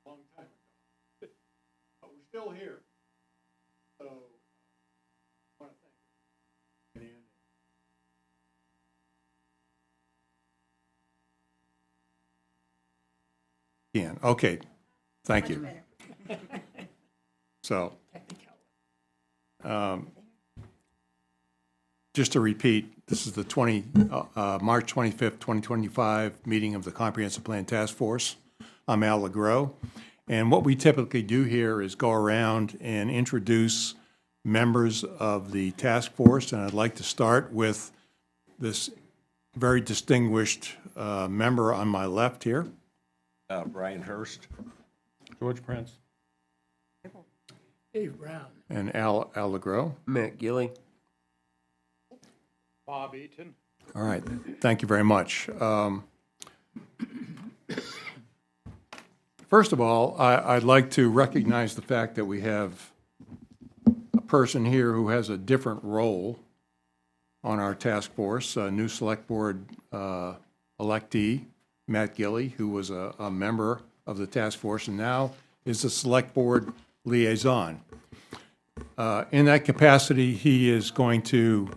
Long time ago, but we're still here. So, I want to thank you. Ian, okay, thank you. So, just to repeat, this is the March 25th, 2025 meeting of the Comprehensive Plan Task Force. I'm Al Legros, and what we typically do here is go around and introduce members of the task force, and I'd like to start with this very distinguished member on my left here. Brian Hurst. George Prince. Dave Brown. And Al Legros. Matt Gilly. Bob Eaton. All right, thank you very much. First of all, I'd like to recognize the fact that we have a person here who has a different role on our task force, a new select board electee, Matt Gilly, who was a member of the task force and now is the select board liaison. In that capacity, he is going to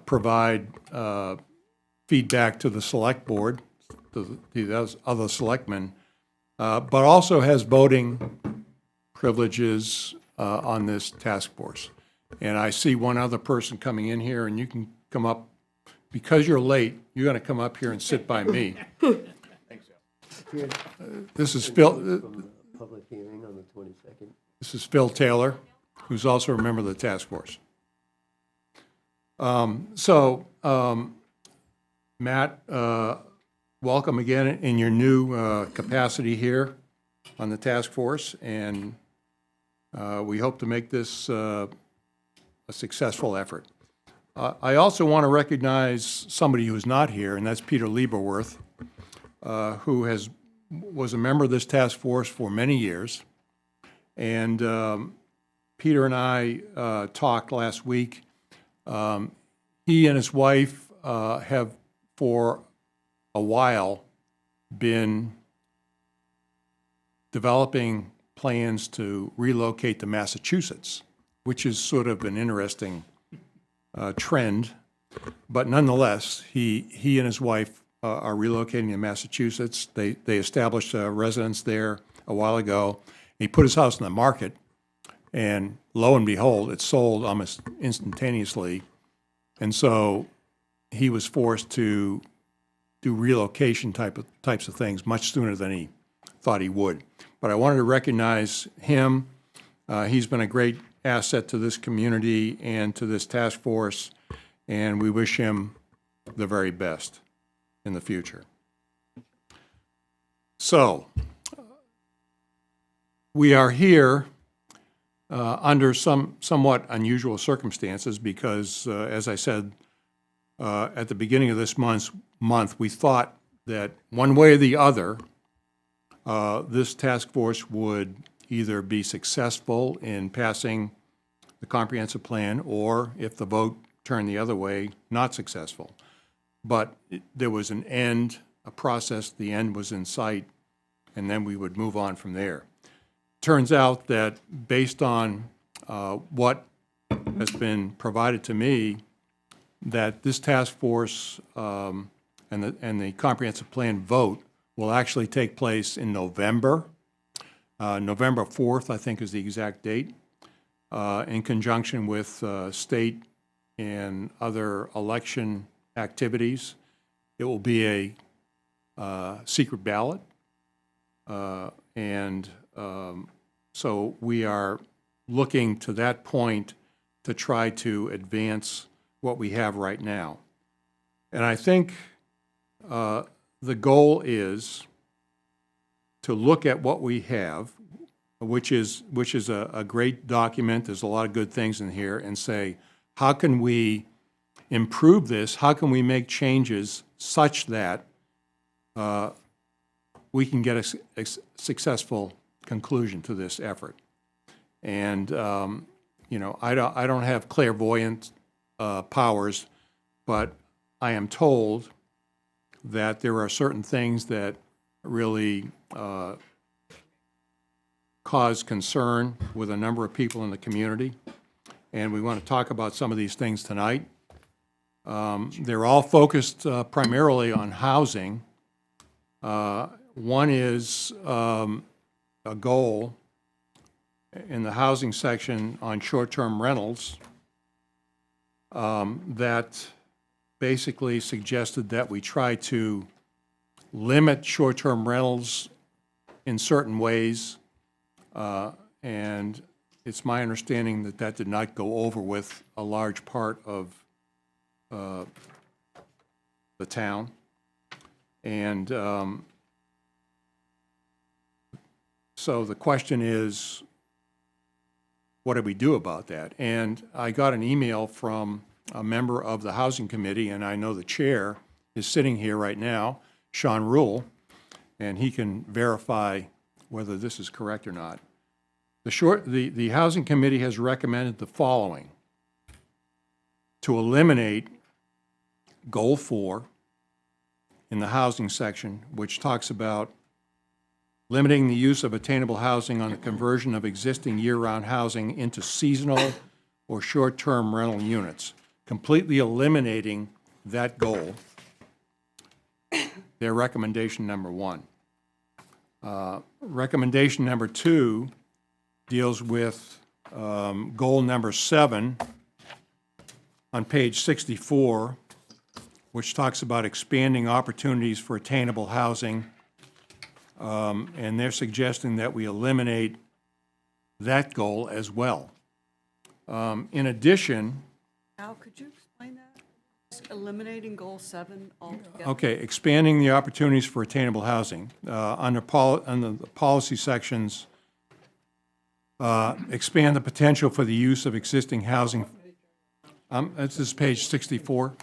provide feedback to the select board, to the other selectmen, but also has voting privileges on this task force. And I see one other person coming in here, and you can come up. Because you're late, you're going to come up here and sit by me. Thanks, Al. This is Phil. From the public hearing on the 22nd. This is Phil Taylor, who's also a member of the task force. Matt, welcome again in your new capacity here on the task force, and we hope to make this a successful effort. I also want to recognize somebody who's not here, and that's Peter Lieberworth, who was a member of this task force for many years. And Peter and I talked last week. He and his wife have for a while been developing plans to relocate to Massachusetts, which is sort of an interesting trend. But nonetheless, he and his wife are relocating to Massachusetts. They established a residence there a while ago. He put his house on the market, and lo and behold, it sold almost instantaneously. And so he was forced to do relocation types of things much sooner than he thought he would. But I wanted to recognize him. He's been a great asset to this community and to this task force, and we wish him the very best in the future. So, we are here under somewhat unusual circumstances because, as I said at the beginning of this month, we thought that one way or the other, this task force would either be successful in passing the comprehensive plan, or if the vote turned the other way, not successful. But there was an end, a process, the end was in sight, and then we would move on from there. Turns out that based on what has been provided to me, that this task force and the comprehensive plan vote will actually take place in November. November 4th, I think, is the exact date, in conjunction with state and other election activities. It will be a secret ballot, and so we are looking to that point to try to advance what we have right now. And I think the goal is to look at what we have, which is a great document. There's a lot of good things in here, and say, how can we improve this? How can we make changes such that we can get a successful conclusion to this effort? And you know, I don't have clairvoyant powers, but I am told that there are certain things that really cause concern with a number of people in the community, and we want to talk about some of these things tonight. They're all focused primarily on housing. One is a goal in the housing section on short-term rentals that basically suggested that we try to limit short-term rentals in certain ways, and it's my understanding that that did not go over with a large part of the town. And so the question is, what do we do about that? And I got an email from a member of the Housing Committee, and I know the chair is sitting here right now, Sean Rule, and he can verify whether this is correct or not. The Housing Committee has recommended the following: to eliminate Goal 4 in the housing section, which talks about limiting the use of attainable housing on the conversion of existing year-round housing into seasonal or short-term rental units, completely eliminating that goal. Their recommendation number 1. Recommendation number 2 deals with goal number 7 on page 64, which talks about expanding opportunities for attainable housing. And they're suggesting that we eliminate that goal as well. In addition, Al, could you explain that? Just eliminating goal 7 altogether? okay, expanding the opportunities for attainable housing. Under the policy sections, expand the potential for the use of existing housing. This is page 64.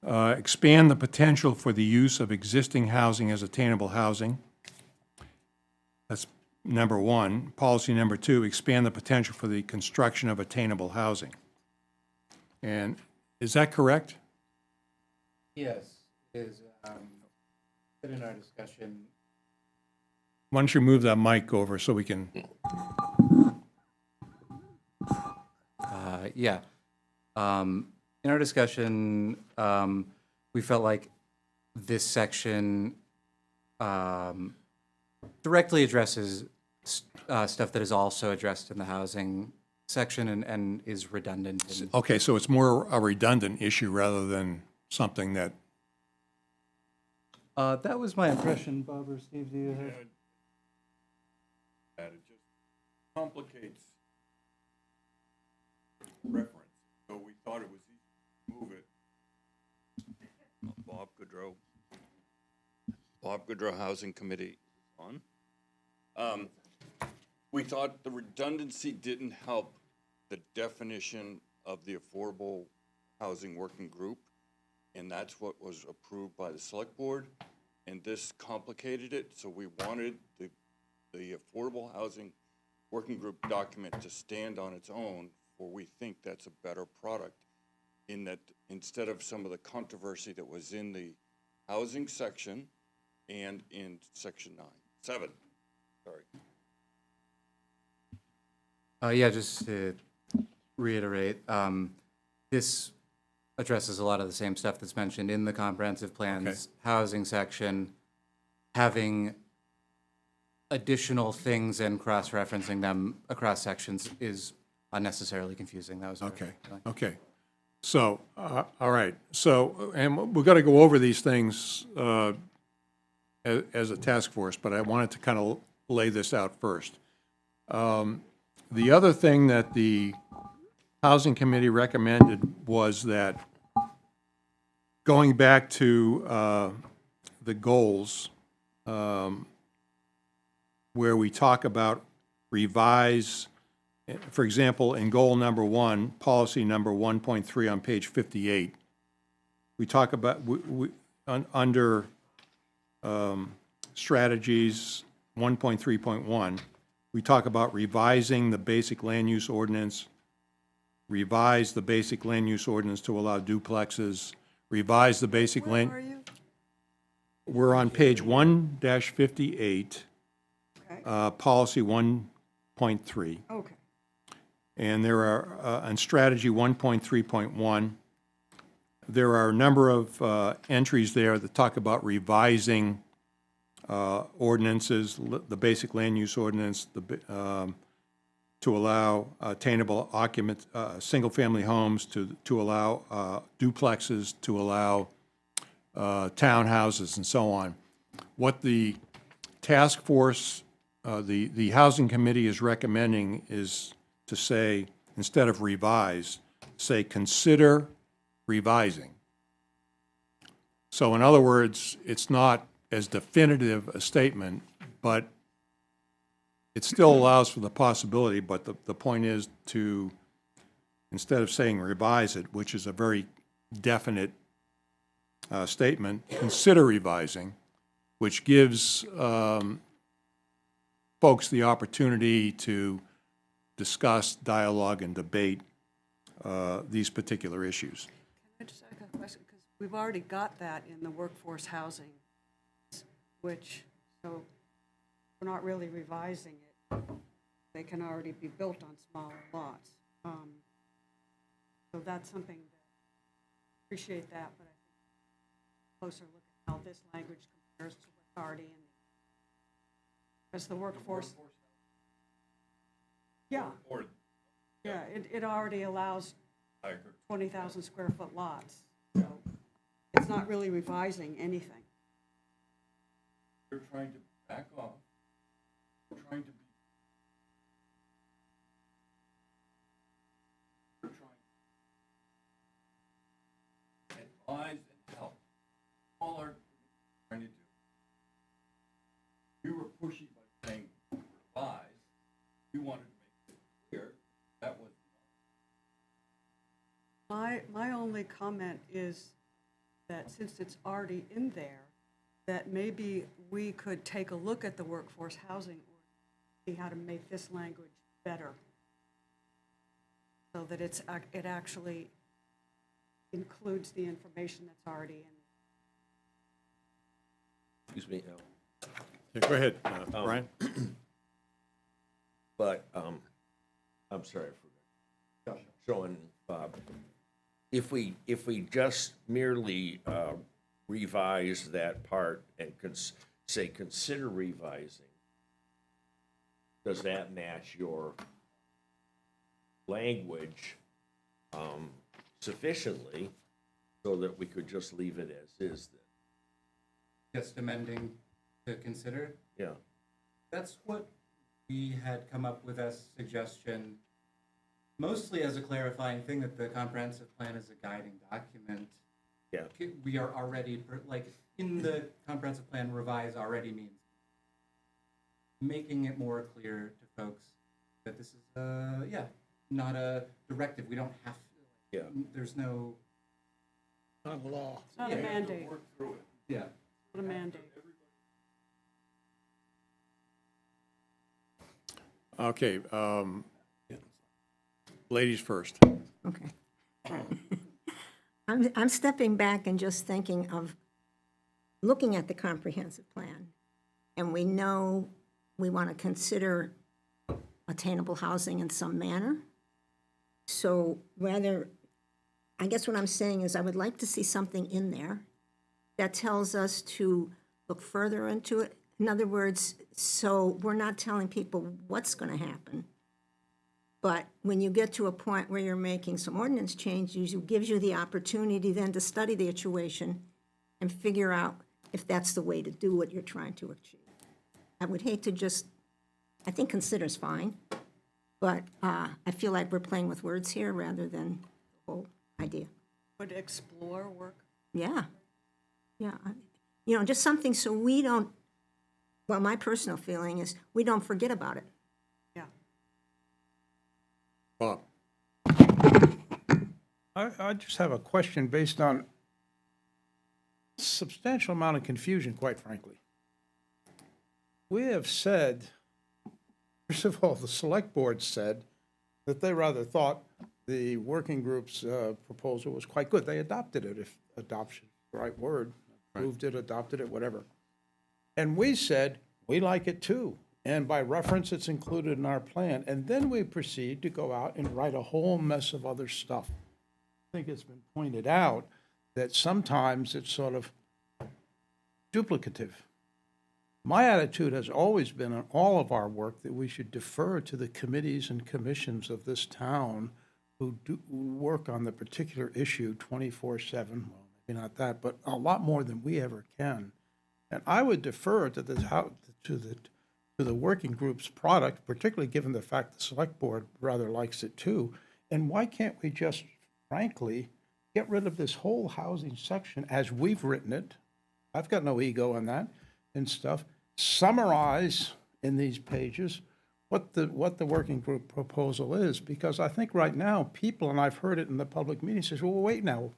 Expand the potential for the use of existing housing as attainable housing. That's number 1. Policy number 2, expand the potential for the construction of attainable housing. And is that correct? Yes, is in our discussion. Why don't you move that mic over so we can, Yeah. In our discussion, we felt like this section directly addresses stuff that is also addressed in the housing section and is redundant. okay, so it's more a redundant issue rather than something that, That was my impression, Bob or Steve, do you have? That it just complicates reference, so we thought it was easy to move it. Bob Goodrow Housing Committee on. We thought the redundancy didn't help the definition of the Affordable Housing Working Group, and that's what was approved by the Select Board, and this complicated it, so we wanted the Affordable Housing Working Group document to stand on its own, for we think that's a better product, in that instead of some of the controversy that was in the housing section and in section 7, sorry. Yeah, just to reiterate, this addresses a lot of the same stuff that's mentioned in the comprehensive plan's housing section. Having additional things and cross-referencing them across sections is unnecessarily confusing. That was our okay, feeling. okay. So, all right, so, and we've got to go over these things as a task force, but I wanted to kind of lay this out first. The other thing that the Housing Committee recommended was that going back to the goals, where we talk about revise, for example, in goal number 1, policy number 1.3 on page 58, we talk about, under strategies 1.3.1, we talk about revising the basic land use ordinance, revise the basic land use ordinance to allow duplexes, revise the basic Where land. are you? We're on page 1-58, Okay, policy 1.3. okay. And there are, on strategy 1.3.1, there are a number of entries there that talk about revising ordinances, the basic land use ordinance, to allow attainable occupant, single-family homes, to allow duplexes, to allow townhouses, and so on. What the task force, the housing committee is recommending is to say, instead of revise, say consider revising. So in other words, it's not as definitive a statement, but it still allows for the possibility, but the point is to, instead of saying revise it, which is a very definite statement, consider revising, which gives folks the opportunity to discuss, dialogue, and debate these particular issues. Can I just ask a question? Because we've already got that in the workforce housing, which, so we're not really revising it. They can already be built on smaller lots. So that's something that, appreciate that, but I think closer look at how this language compares to what's already in. Because the workforce. Yeah. Yeah, it already allows 20,000 square foot lots, so it's not really revising anything. They're trying to back off. They're trying to be. They're trying to advise and help. All our trying to do. We were pushy by saying revise. We wanted to make it clear that was. My only comment is that since it's already in there, that maybe we could take a look at the workforce housing ordinance, see how to make this language better, so that it actually includes the information that's already in. Excuse me, Yeah, go ahead, Brian. but, I'm sorry for showing Bob. If we just merely revise that part and say consider revising, does that match your language sufficiently so that we could just leave it as is then? Just amending to consider. Yeah, That's what we had come up with as suggestion, mostly as a clarifying thing that the comprehensive plan is a guiding document. yeah. We are already, like, in the comprehensive plan, revise already means making it more clear to folks that this is, not a directive. We don't have, Yeah. there's no, It's not a mandate, yeah. not a mandate. Okay, ladies first. Okay. I'm stepping back and just thinking of looking at the comprehensive plan, and we know we want to consider attainable housing in some manner. So rather, I guess what I'm saying is I would like to see something in there that tells us to look further into it. In other words, so we're not telling people what's going to happen. But when you get to a point where you're making some ordinance changes, it gives you the opportunity then to study the situation and figure out if that's the way to do what you're trying to achieve. I would hate to just, I think consider's fine, but I feel like we're playing with words here rather than the whole idea. Would explore work? Yeah, yeah. You know, just something so we don't, well, my personal feeling is we don't forget about it. Yeah. Bob? I just have a question based on substantial amount of confusion, quite frankly. We have said first of all, the select board said that they rather thought the working group's proposal was quite good. They adopted it, if adoption is the right word, approved it, adopted it, whatever. And we said, we like it too. And by reference, it's included in our plan. And then we proceed to go out and write a whole mess of other stuff. I think it's been pointed out that sometimes it's sort of duplicative. My attitude has always been on all of our work that we should defer to the committees and commissions of this town who work on the particular issue 24/7. Well, maybe not that, but a lot more than we ever can. And I would defer to the working group's product, particularly given the fact the select board rather likes it too. And why can't we just, frankly, get rid of this whole housing section as we've written it? I've got no ego on that and stuff. Summarize in these pages what the working group proposal is, because I think right now people, and I've heard it in the public meeting, says, well, wait now,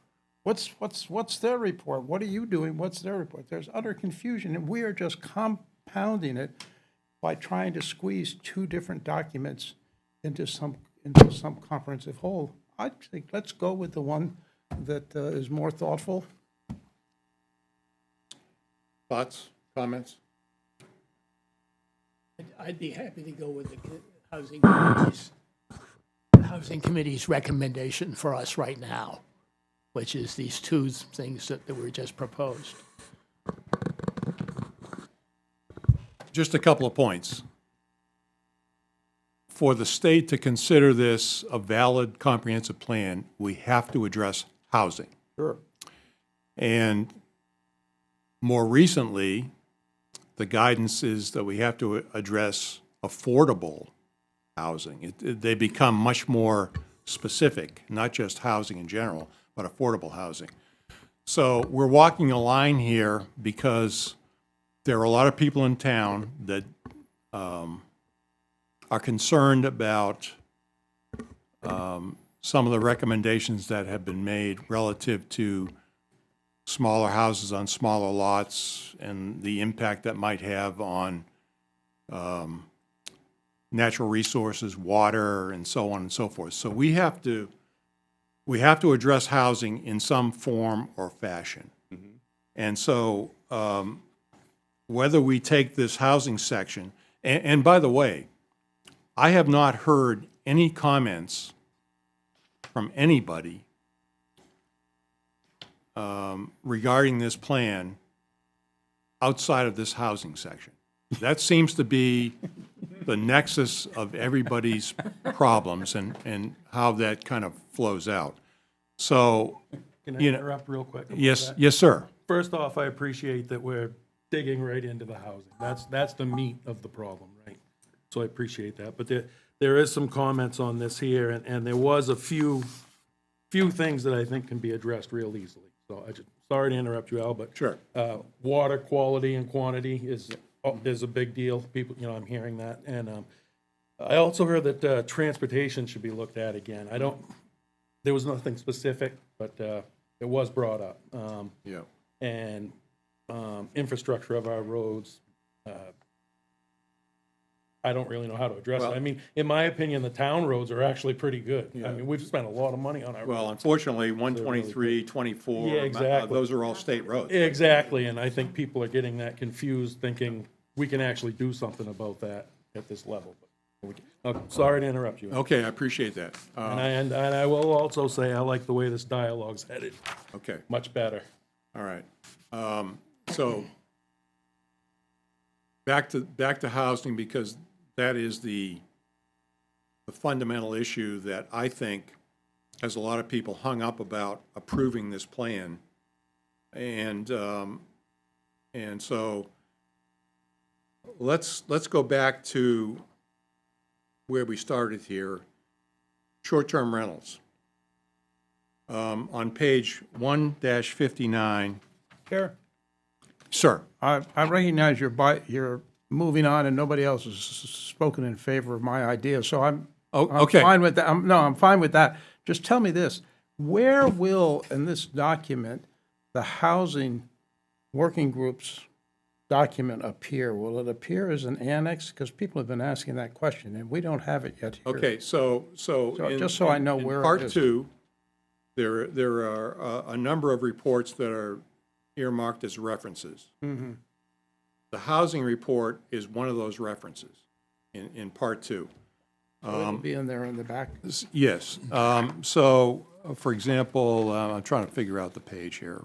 what's their report? What are you doing? What's their report? There's utter confusion, and we are just compounding it by trying to squeeze two different documents into some comprehensive whole. I think let's go with the one that is more thoughtful. Thoughts, comments? I'd be happy to go with the housing committee's recommendation for us right now, which is these two things that were just proposed. Just a couple of points. For the state to consider this a valid comprehensive plan, we have to address housing. Sure. And more recently, the guidance is that we have to address affordable housing. They become much more specific, not just housing in general, but affordable housing. So we're walking a line here because there are a lot of people in town that are concerned about some of the recommendations that have been made relative to smaller houses on smaller lots and the impact that might have on natural resources, water, and so on and so forth. So we have to address housing in some form or fashion. Mm-hmm. And so whether we take this housing section, and by the way, I have not heard any comments from anybody regarding this plan outside of this housing section. That seems to be the nexus of everybody's problems and how that kind of flows out. So, Can I you know, interrupt real quick? about yes, that? yes, sir. First off, I appreciate that we're digging right into the housing. That's the meat of the problem, right? So I appreciate that. But there is some comments on this here, and there was a few things that I think can be addressed real easily. So sorry to interrupt you, Al, but Sure. Water quality and quantity is a big deal. People, I'm hearing that. And I also heard that transportation should be looked at again. There was nothing specific, but it was brought up. Yeah. And infrastructure of our roads, I don't really know how to address it. I mean, in my opinion, the town roads are actually pretty good. I mean, we've spent a lot of money on our Well, roads. unfortunately, 123, 24, Yeah, exactly. those are all state roads. Exactly, and I think people are getting that confused, thinking we can actually do something about that at this level. Sorry to interrupt you. Okay, I appreciate that. And I will also say, I like the way this dialogue's headed. Okay, Much better. all right. So back to housing, because that is the fundamental issue that I think has a lot of people hung up about approving this plan. And so let's go back to where we started here, short-term rentals. On page 1-59, Chair, sir. I recognize you're moving on and nobody else has spoken in favor of my idea, so I'm Okay. fine with that. I'm fine with that. Just tell me this, where will, in this document, the housing working group's document appear? Will it appear as an annex? Because people have been asking that question, and we don't have it yet here. Okay, so in- just so I know in where it Part is. 2, there are a number of reports that are earmarked as references. The housing report is one of those references in Part 2. It'll be in there in the back. Yes. So, for example, I'm trying to figure out the page here.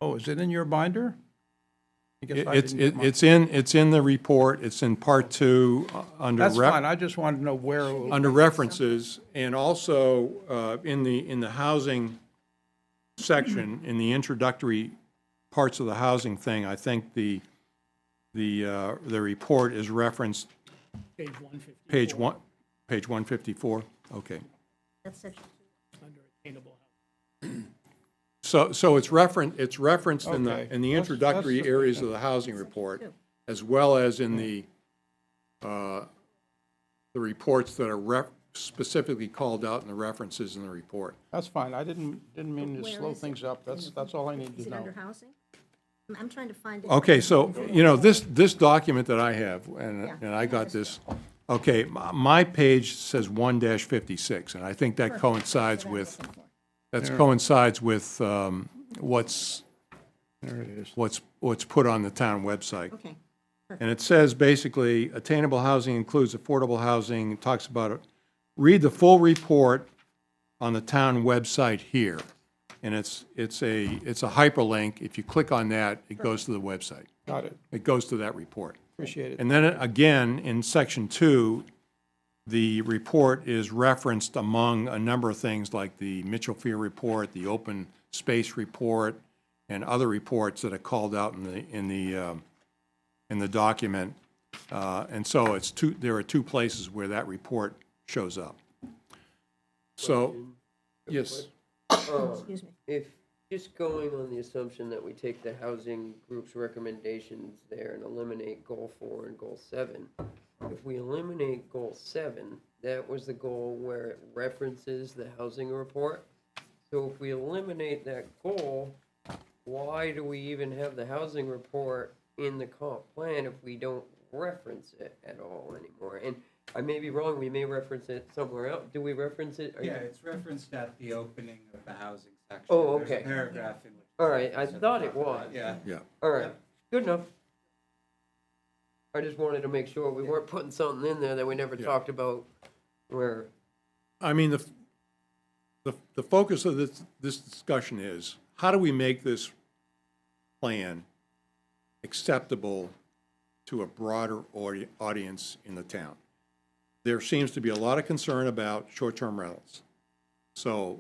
Oh, is it in your binder? I guess I didn't get mine. It's in the report. It's in Part 2 under That's fine, I just wanted to know where it will. under references, and also in the housing section, in the introductory parts of the housing thing, I think the report is referenced Page 154. page 154. Okay. That's section Under attainable So it's referenced in Okay. the That's introductory areas of the housing report, as well as in the reports that are specifically called out in the references in the report. That's fine, I didn't mean to Where slow is it? things up, that's all I need Is to it under know. housing? I'm trying to find it. Okay, so, this document that I have, and Yeah. I got this, okay, my page says 1-56, and I think that coincides with, what's There it is. what's put on the town website. Okay, And it says basically, attainable housing includes affordable housing, it talks about it. Read the full report on the town website here. And it's a hyperlink. If you click on that, it goes to the website. Got it, It goes to that report. appreciate it. And then again, in section 2, the report is referenced among a number of things like the Mitchell Field report, the open space report, and other reports that are called out in the document. And so there are two places where that report shows up. So, yes, excuse me. If, just going on the assumption that we take the housing group's recommendations there and eliminate goal 4 and goal 7, if we eliminate goal 7, that was the goal where it references the housing report. So if we eliminate that goal, why do we even have the housing report in the comp plan if we don't reference it at all anymore? And I may be wrong, we may reference it somewhere else. Do we reference it? Are you- Yeah, it's referenced at the opening of the housing section. Oh, There's a okay. paragraph in which. All right, I thought it was. Yeah. yeah. All right, good enough. I just wanted to make sure we weren't putting something in there that we never talked about where, I mean, the focus of this discussion is, how do we make this plan acceptable to a broader audience in the town? There seems to be a lot of concern about short-term rentals. So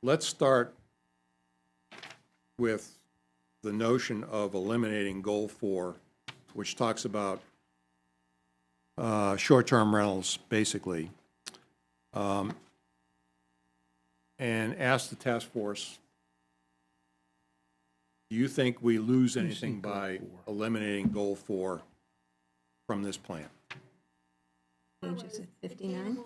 let's start with the notion of eliminating Goal 4, which talks about short-term rentals, basically, and ask the task force, do you think we lose anything by eliminating Goal 4 from this plan? Page is it 59?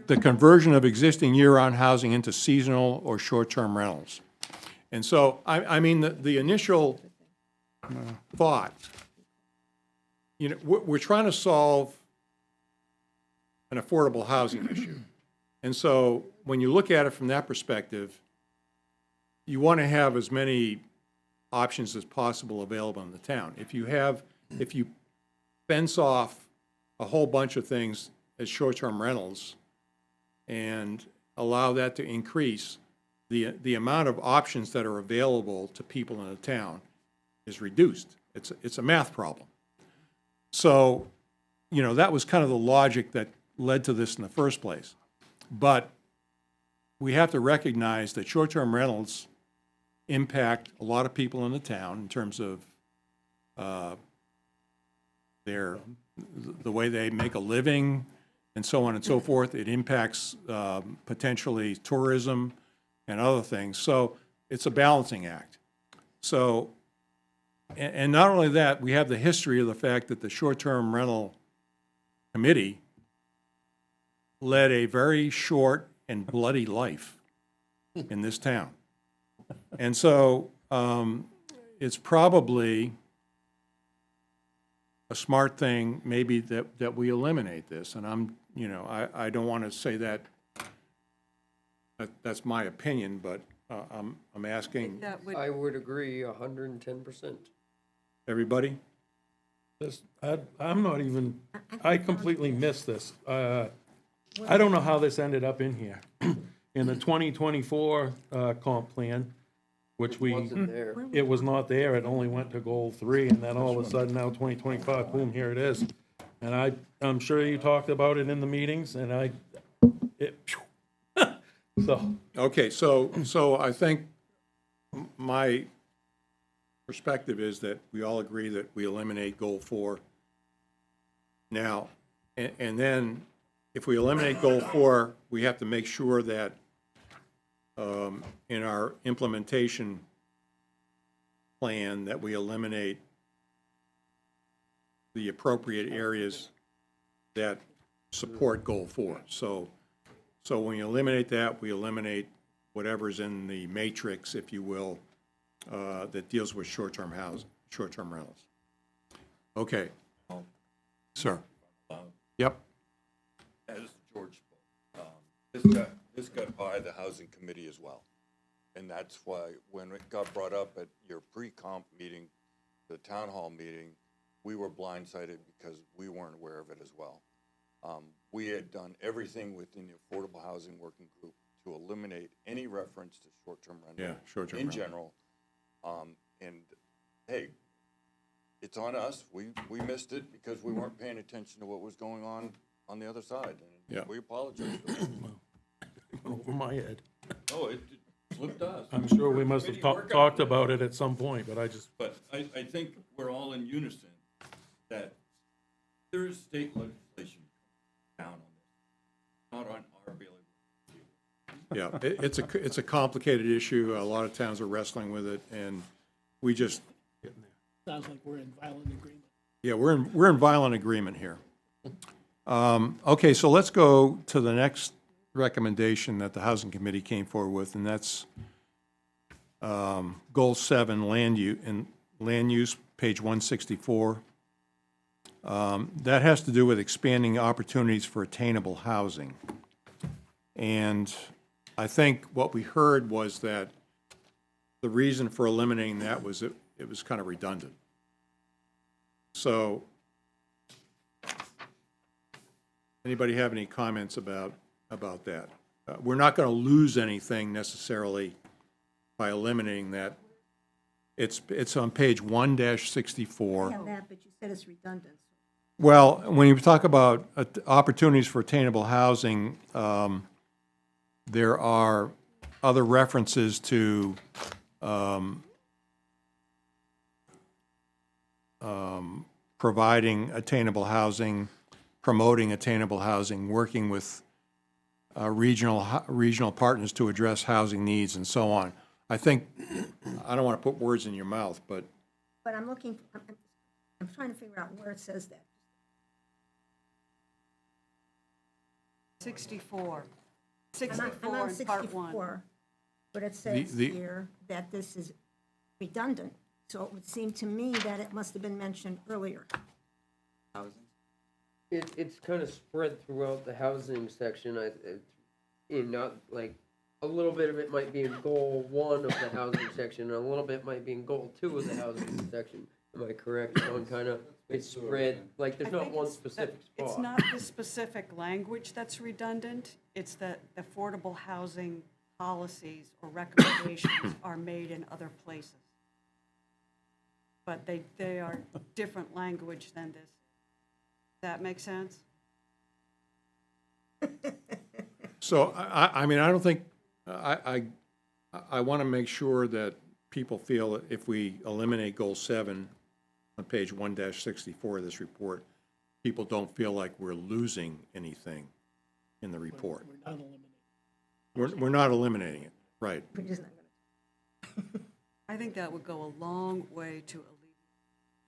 The conversion of existing year-round housing into seasonal or short-term rentals. And so, I mean, the initial thought, we're trying to solve an affordable housing issue. And so, when you look at it from that perspective, you want to have as many options as possible available in the town. If you fence off a whole bunch of things as short-term rentals and allow that to increase, the amount of options that are available to people in the town is reduced. It's a math problem. So, that was kind of the logic that led to this in the first place. But we have to recognize that short-term rentals impact a lot of people in the town in terms of the way they make a living and so on and so forth. It impacts potentially tourism and other things. So it's a balancing act. So, and not only that, we have the history of the fact that the short-term rental committee led a very short and bloody life in this town. And so, it's probably a smart thing, maybe that we eliminate this, and I don't want to say that's my opinion, but I'm asking That would, I would agree 110%. everybody. I'm not even, I completely missed this. I don't know how this ended up in here. In the 2024 comp plan, which Wasn't there. it was not there, it only went to goal 3, and then all of a sudden now 2025, boom, here it is. And I'm sure you talked about it in the meetings, and so, Okay, so I think my perspective is that we all agree that we eliminate goal 4 now. And then if we eliminate goal 4, we have to make sure that in our implementation plan that we eliminate the appropriate areas that support goal 4. So when you eliminate that, we eliminate whatever's in the matrix, if you will, that deals with short-term rentals. Okay. Sir. Yep. As George spoke, this got by the housing committee as well. And that's why when it got brought up at your pre-comp meeting, the town hall meeting, we were blindsided because we weren't aware of it as well. We had done everything within the Affordable Housing Working Group to eliminate any reference to short-term rental Yeah, short-term in rental. general. And hey, it's on us. We missed it because we weren't paying attention to what was going on the other side. And Yeah. we apologize for that. over my head. Oh, it slipped us. I'm sure we must have Committee workout. talked about it at some point, but I just, But I think we're all in unison that there is state legislation down on this, not on our bailiwick. Yeah, it's a complicated issue. A lot of towns are wrestling with it, and we just, Sounds like we're in violent agreement. yeah, we're in violent agreement here. Okay, so let's go to the next recommendation that the Housing Committee came forward with, and that's Goal 7, land use, page 164. That has to do with expanding opportunities for attainable housing. And I think what we heard was that the reason for eliminating that was it was kind of redundant. So, anybody have any comments about that? We're not going to lose anything necessarily by eliminating that. It's on page 1-64. I have that, but you said it's redundant. Well, when you talk about opportunities for attainable housing, there are other references to providing attainable housing, promoting attainable housing, working with regional partners to address housing needs, and so on. I think, I don't want to put words in your mouth, but But I'm looking, I'm trying to figure out where it says that. 64. I'm 64 on in part 1. 64, but it says the- here that this is redundant. So it would seem to me that it must have been mentioned earlier. It's kind of spread throughout the housing section, not like, a little bit of it might be in goal 1 of the housing section, and a little bit might be in goal 2 of the housing section. Am I correct? So it's spread, like, there's I not think one it's specific that spot. It's not the specific language that's redundant, it's that affordable housing policies or recommendations are made in other places. But they are different language than this. Does that make sense? so I mean, I don't think, I want to make sure that people feel that if we eliminate Goal 7 on page 1-64 of this report, people don't feel like we're losing anything in the report. We're not eliminating. We're not eliminating it, right? We're just not gonna. I think that would go a long way to alleviate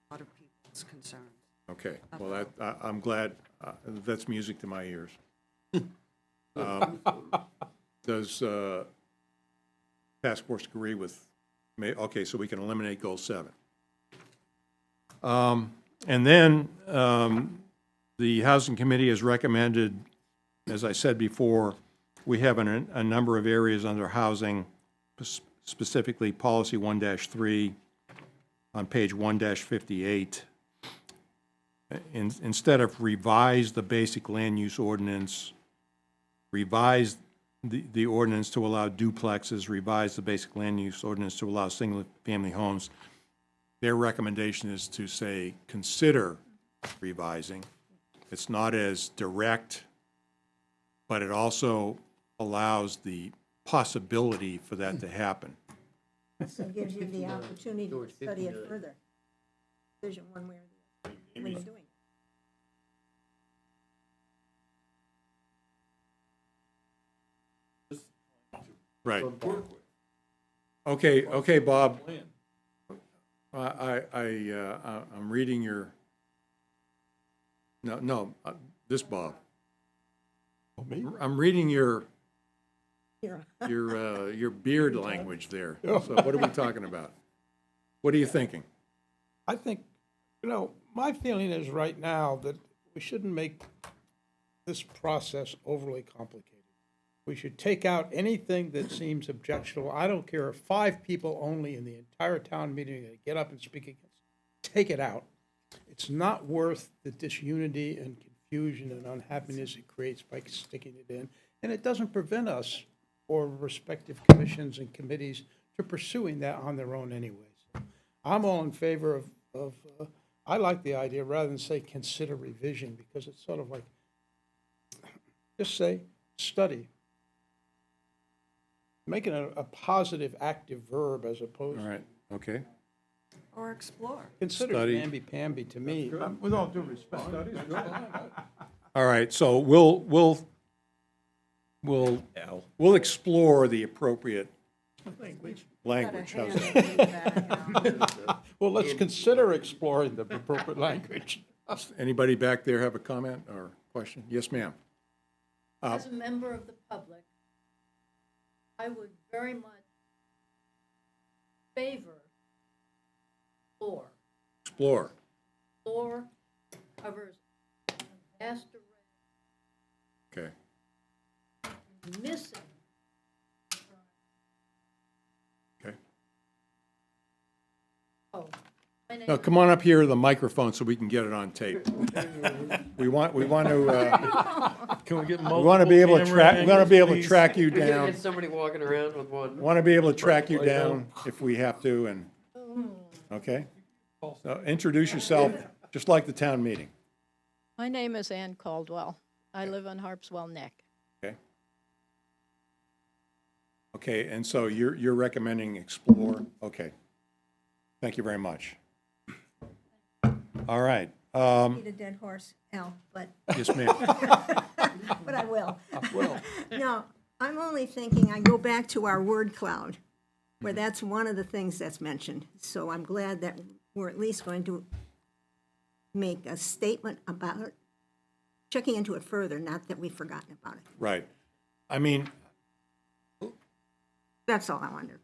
a lot of people's concerns. Okay, well, I'm glad, that's music to my ears. Does task force agree with Okay, so we can eliminate goal 7. And then the Housing Committee has recommended, as I said before, we have a number of areas under housing, specifically policy 1-3 on page 1-58. Instead of revise the basic land use ordinance, revise the ordinance to allow duplexes, revise the basic land use ordinance to allow single-family homes, their recommendation is to say, consider revising. It's not as direct, but it also allows the possibility for that to happen. So it gives you the opportunity to George, study it 59. further. Decision one way or the other, when you're doing it. Right. Work with Okay, Bob, plan. I'm reading your, this Bob. I'm reading your Here. your beard language there. So what are we talking about? What are you thinking? I think, my feeling is right now that we shouldn't make this process overly complicated. We should take out anything that seems objectionable. I don't care if 5 people only in the entire town meeting are going to get up and speak against it. Take it out. It's not worth the disunity and confusion and unhappiness it creates by sticking it in. And it doesn't prevent us or respective commissions and committees to pursuing that on their own anyways. I'm all in favor of I like the idea, rather than say consider revision, because it's sort of like, just say study. Make it a positive active verb as opposed All to right, okay. Or explore. consider Study. namby-pamby to me, with all due respect. All right, so we'll explore the appropriate language. Got a How's hand that? up in the back. Well, let's consider exploring the appropriate language. Anybody back there have a comment or question? Yes, ma'am. As a member of the public, I would very much favor floor. Explore. Floor covers a vast Okay. array. Missing. Okay. Oh, my name Now, come on up here to the microphone so we can get it on tape. We want to, Can we get we want to be able to track, we want to be able to angles, track you We gotta down. get somebody walking around with one. Want to be able to track you down if we have to, and, okay? So introduce yourself, just like the town meeting, My name is Ann Caldwell. I live on Harpswell Neck. okay? Okay, and so you're recommending explore, okay. Thank you very much. All right, Beat a dead horse, Al, but yes, ma'am. but I will. No, I'm only thinking, I go back to our word cloud, where that's one of the things that's mentioned. So I'm glad that we're at least going to make a statement about it, checking into it further, not that we've forgotten about it. Right. I mean, That's all I wanted to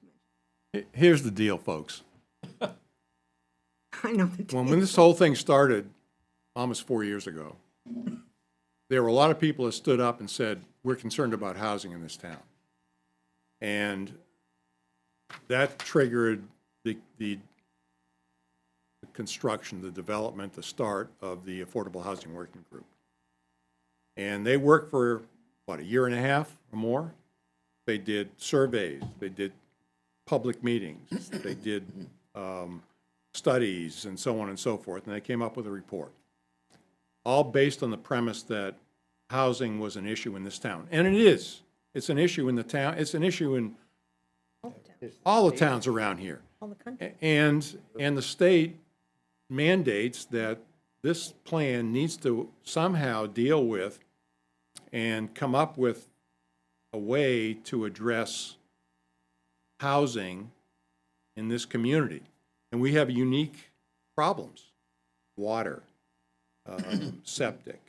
mention. here's the deal, folks. I know the When this whole thing started, almost 4 years ago, there were a lot of people that stood up and said, we're concerned about housing in this town. And that triggered the construction, the development, the start of the Affordable Housing Working Group. And they worked for, what, a year and a half or more? They did surveys, they did public meetings, they did studies and so on and so forth, and they came up with a report. All based on the premise that housing was an issue in this town. And it is. It's an issue in the town, it's an issue in all the towns around here. all the country. And the state mandates that this plan needs to somehow deal with and come up with a way to address housing in this community. And we have unique problems: water, septic,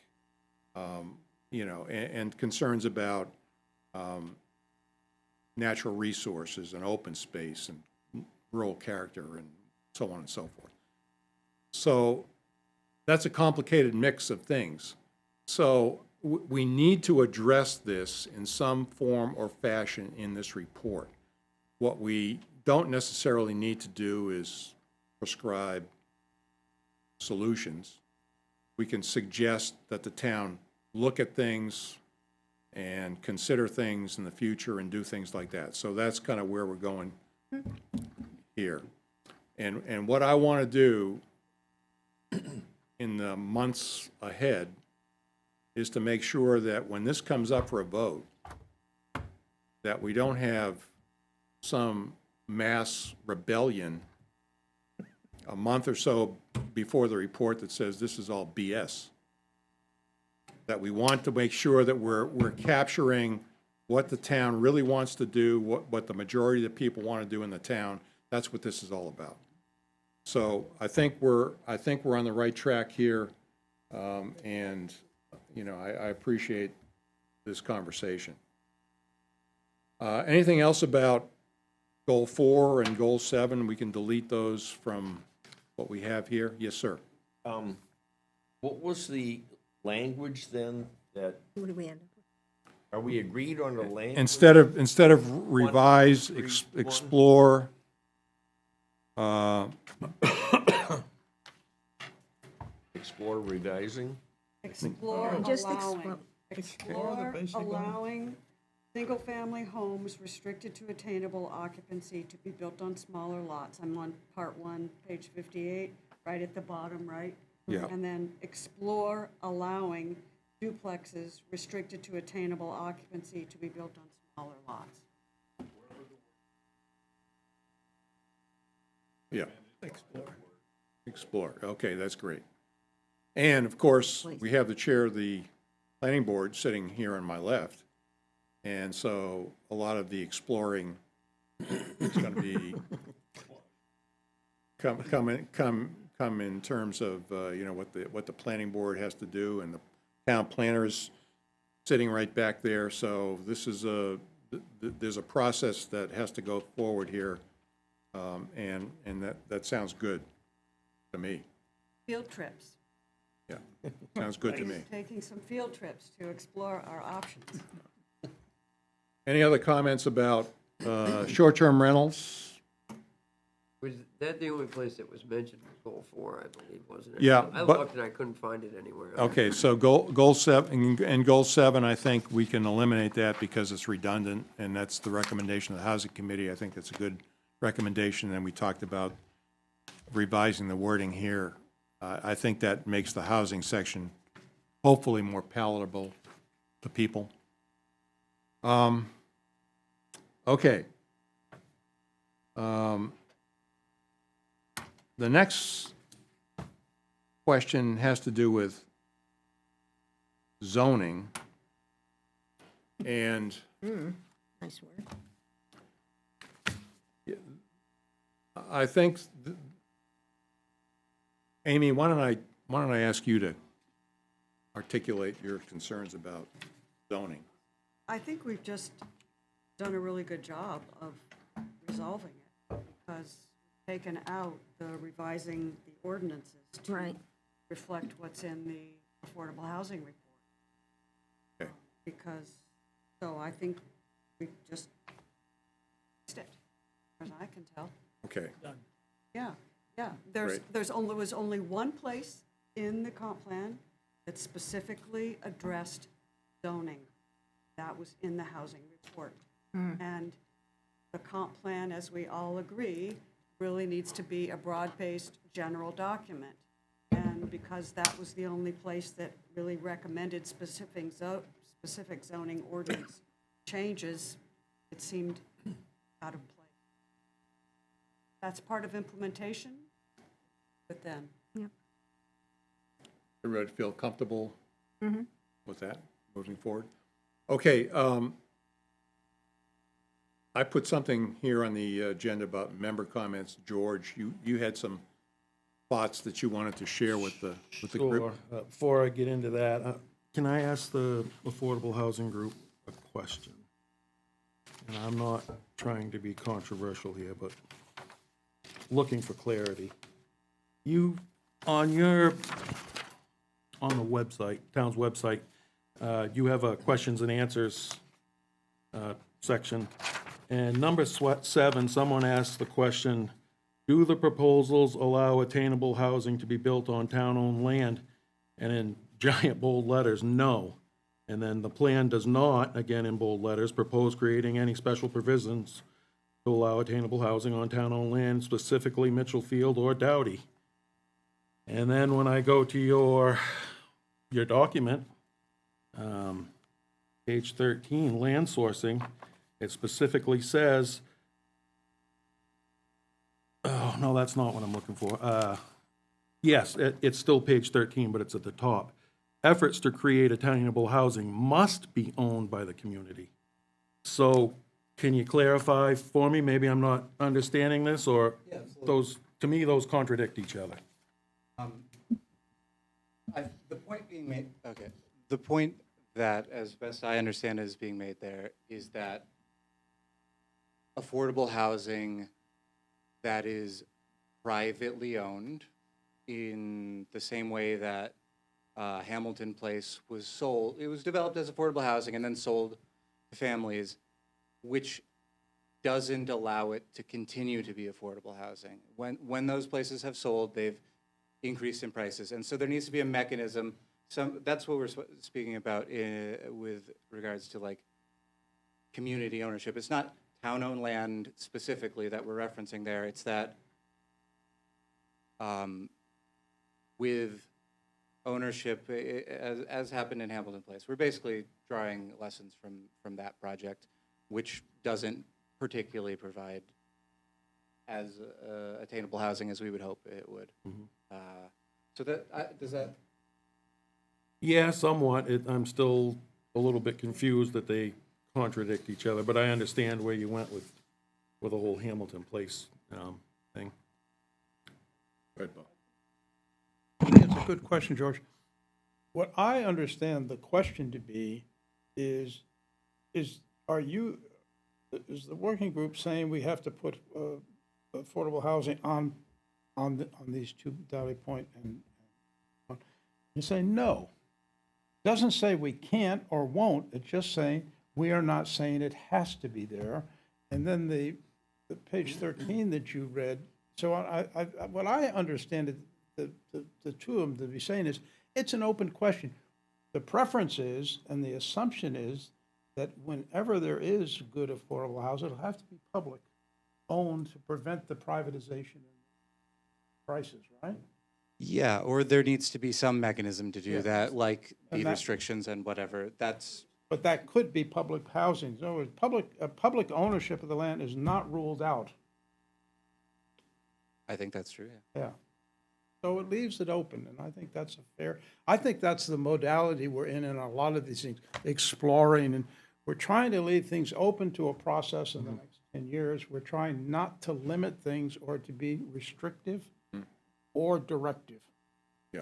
and concerns about natural resources and open space and rural character and so on and so forth. So that's a complicated mix of things. So we need to address this in some form or fashion in this report. What we don't necessarily need to do is prescribe solutions. We can suggest that the town look at things and consider things in the future and do things like that. So that's kind of where we're going here. And what I want to do in the months ahead is to make sure that when this comes up for a vote, that we don't have some mass rebellion a month or so before the report that says this is all BS. That we want to make sure that we're capturing what the town really wants to do, what the majority of the people want to do in the town. That's what this is all about. So I think we're on the right track here, and you know, I appreciate this conversation. Anything else about Goal 4 and Goal 7? We can delete those from what we have here. Yes, sir. What was the language then that, What do we end up with? are we agreed on the language? Instead of revise, explore, Explore revising? Explore Just allowing, Explore the explore basic one. allowing single-family homes restricted to attainable occupancy to be built on smaller lots. I'm on part 1, page 58, right at the bottom, right? Yeah. And then explore allowing duplexes restricted to attainable occupancy to be built on smaller lots. yeah. Explore. Okay, that's great. And of course, we have the chair of the planning board sitting here on my left. And so a lot of the exploring is going to be come in terms of, you know, what the planning board has to do, and the town planner's sitting right back there. So this is there's a process that has to go forward here, and that sounds good to me. Field trips. Yeah, sounds good to me. Taking some field trips to explore our options. Any other comments about short-term rentals? Was that the only place that was mentioned was Goal 4, I believe, wasn't it? Yeah, I but- looked and I couldn't find it anywhere. Okay, so goal 7, and goal 7, I think we can eliminate that because it's redundant, and that's the recommendation of the Housing Committee. I think that's a good recommendation, and we talked about revising the wording here. I think that makes the housing section hopefully more palatable to people. Okay. The next question has to do with zoning. And Nice word. I think, Amy, why don't I ask you to articulate your concerns about zoning? I think we've just done a really good job of resolving it, because we've taken out the revising the ordinances to Right. reflect what's in the affordable housing report. Okay. Because, so I think we just fixed it, as I can tell. Okay, Yeah, yeah. Great. There was only one place in the comp plan that specifically addressed zoning. That was in the housing report. And the comp plan, as we all agree, really needs to be a broad-based general document. And because that was the only place that really recommended specific zoning ordinance changes, it seemed out of place. That's part of implementation, but then. everybody feel comfortable with that, moving forward? Okay, I put something here on the agenda about member comments. George, you had some thoughts that you wanted to share with the group? Sure. Before I get into that, can I ask the Affordable Housing Group a question? And I'm not trying to be controversial here, but looking for clarity. You, on the website, town's website, you have a questions and answers section. And number 7, someone asked the question, do the proposals allow attainable housing to be built on town-owned land? And in giant bold letters, no. And then the plan does not, again in bold letters, propose creating any special provisions to allow attainable housing on town-owned land, specifically Mitchell Field or Doughty. And then when I go to your document, page 13, land sourcing, it specifically says, oh, no, that's not what I'm looking for. Yes, it's still page 13, but it's at the top. Efforts to create attainable housing must be owned by the community. So can you clarify for me? Maybe I'm not understanding this, or those, to me, those contradict each other. The point being made, okay, the point that, as best I understand is being made there, is that affordable housing that is privately owned in the same way that Hamilton Place was sold. It was developed as affordable housing and then sold to families, which doesn't allow it to continue to be affordable housing. When those places have sold, they've increased in prices. And so there needs to be a mechanism. That's what we're speaking about with regards to like community ownership. It's not town-owned land specifically that we're referencing there. It's that with ownership, as happened in Hamilton Place, we're basically drawing lessons from that project, which doesn't particularly provide as attainable housing as we would hope it would. So that does that? Yeah, somewhat. I'm still a little bit confused that they contradict each other, but I understand where you went with the whole Hamilton Place thing. Right, Bob. It's a good question, George. What I understand the question to be is the working group saying we have to put affordable housing on these two, Dally Point and you say no. Doesn't say we can't or won't. It's just saying we are not saying it has to be there. And then the page 13 that you read. So what I understand it, the two of them to be saying is it's an open question. The preference is and the assumption is that whenever there is good affordable housing, it'll have to be public owned to prevent the privatization and prices, right? Yeah, or there needs to be some mechanism to do that, like And deed that- restrictions and whatever. That's But that could be public housing. In other words, public ownership of the land is not ruled out. I think that's true. Yeah. Yeah. So it leaves it open, and I think that's I think that's the modality we're in a lot of these things, exploring, and we're trying to leave things open to a process in the next 10 years. We're trying not to limit things or to be restrictive or directive. Yeah.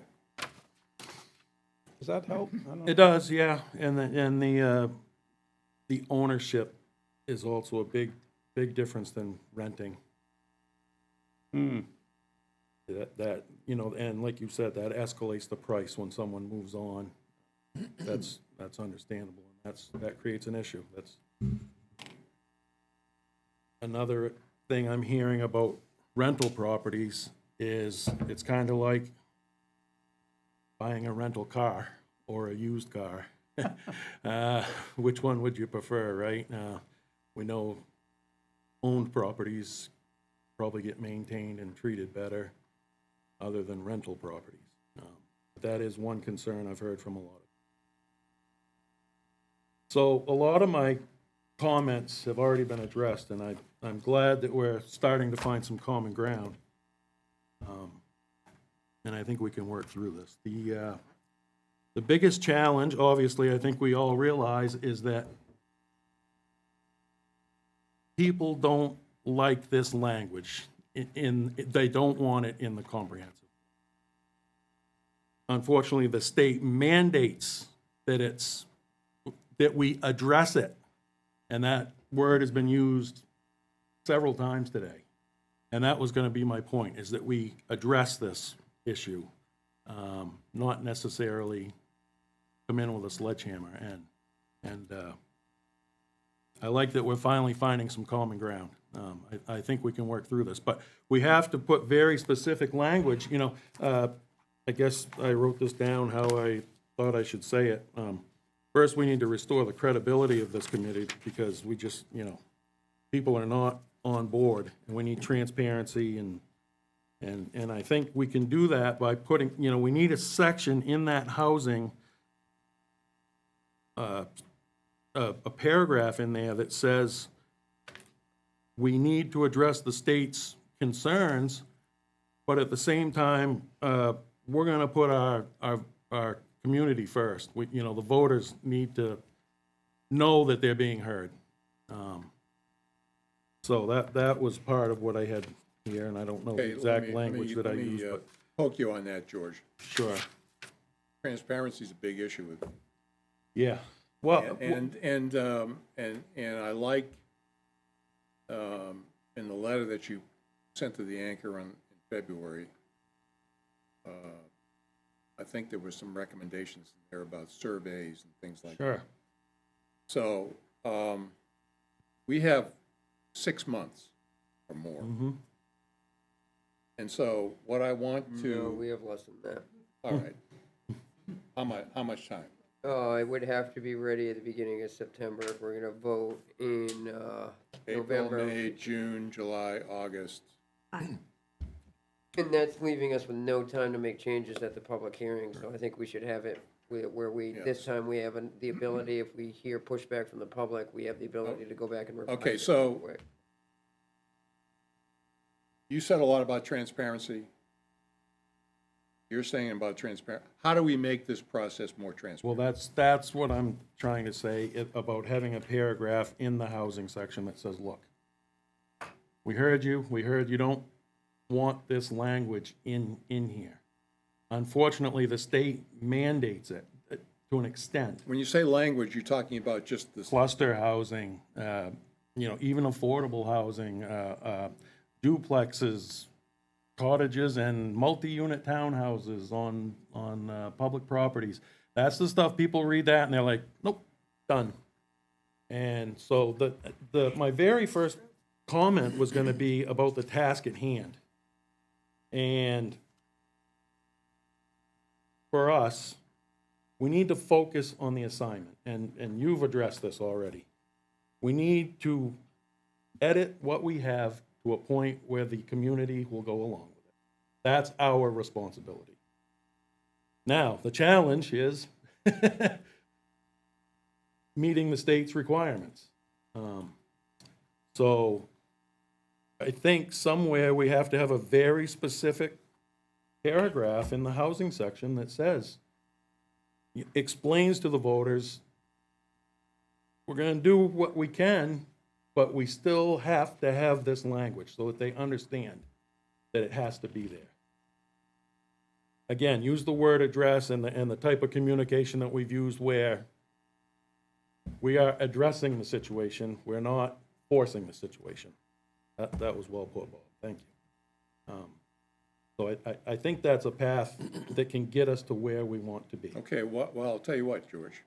Does that help? I don't It does, yeah. And the ownership is also a big difference than renting. That and like you said, that escalates the price when someone moves on. That's understandable, and that creates an issue. That's another thing I'm hearing about rental properties is it's kind of like buying a rental car or a used car. Which one would you prefer, right? We know owned properties probably get maintained and treated better other than rental properties. But that is one concern I've heard from a lot of. So a lot of my comments have already been addressed, and I'm glad that we're starting to find some common ground. And I think we can work through this. The biggest challenge, obviously, I think we all realize, is that people don't like this language. They don't want it in the comprehensive. Unfortunately, the state mandates that we address it, and that word has been used several times today. And that was gonna be my point, is that we address this issue, not necessarily come in with a sledgehammer. And I like that we're finally finding some common ground. I think we can work through this, but we have to put very specific language, you know. I guess I wrote this down how I thought I should say it. First, we need to restore the credibility of this committee, because we just, you know, people are not on board, and we need transparency, and I think we can do that by putting, you know, we need a section in that housing, a paragraph in there that says we need to address the state's concerns, but at the same time, we're gonna put our community first. We, you know, the voters need to know that they're being heard. So that was part of what I had here, and I don't know the Okay, exact language that I used, but poke you on that, George. sure, Transparency is a big issue with yeah. Well, And I like, in the letter that you sent to the Anchor in February, I think there were some recommendations there about surveys and things like that. sure, So, we have 6 months or more. mm-hmm. And so what I want No, to, we have less than that. all right. How much time? Oh, it would have to be ready at the beginning of September if we're gonna vote in, April, November. May, June, July, August. And that's leaving us with no time to make changes at the public hearing, so I think we should have it where we, this Yes. time we have the ability, if we hear pushback from the public, we have the ability to go back and revise Okay, it so- that way. You said a lot about transparency. You're saying about transparent. How do we make this process more transparent? Well, that's what I'm trying to say about having a paragraph in the housing section that says, look, we heard you don't want this language in here. Unfortunately, the state mandates it to an extent. When you say language, you're talking about just this, Cluster housing, you know, even affordable housing, duplexes, cottages, and multi-unit townhouses on public properties. That's the stuff, people read that and they're like, nope, done. And so my very first comment was gonna be about the task at hand. And for us, we need to focus on the assignment, and you've addressed this already. We need to edit what we have to a point where the community will go along with it. That's our responsibility. Now, the challenge is meeting the state's requirements. So I think somewhere we have to have a very specific paragraph in the housing section that says, explains to the voters, we're gonna do what we can, but we still have to have this language so that they understand that it has to be there. Again, use the word address and the type of communication that we've used where we are addressing the situation, we're not forcing the situation. That was well put, Bob, thank you. So I think that's a path that can get us to where we want to be. okay, well, I'll tell you what, George.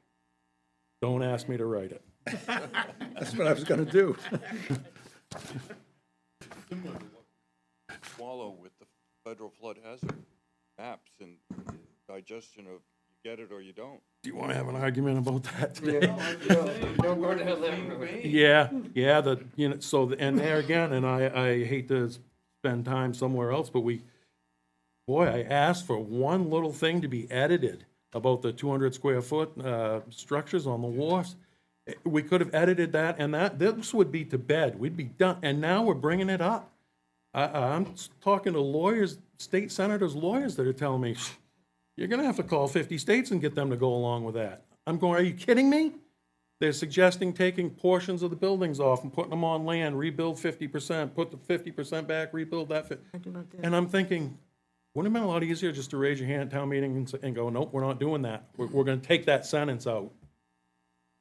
Don't ask me to write it. That's what I was gonna do. Similar to what we swallow with the federal flood hazard maps and digestion of you get it or you don't. Do you want to have an argument about that today? Don't go down that road. Yeah, you know, so, and there again, and I hate to spend time somewhere else, but I asked for one little thing to be edited about the 200 square foot structures on the wharfs. We could have edited that, and this would be to bed, we'd be done, and now we're bringing it up. I'm talking to lawyers, state senators, lawyers that are telling me, you're gonna have to call 50 states and get them to go along with that. I'm going, are you kidding me? They're suggesting taking portions of the buildings off and putting them on land, rebuild 50%, put the 50% back, rebuild that. And I'm thinking, wouldn't it have been a lot easier just to raise your hand at town meeting and go, nope, we're not doing that. We're gonna take that sentence out.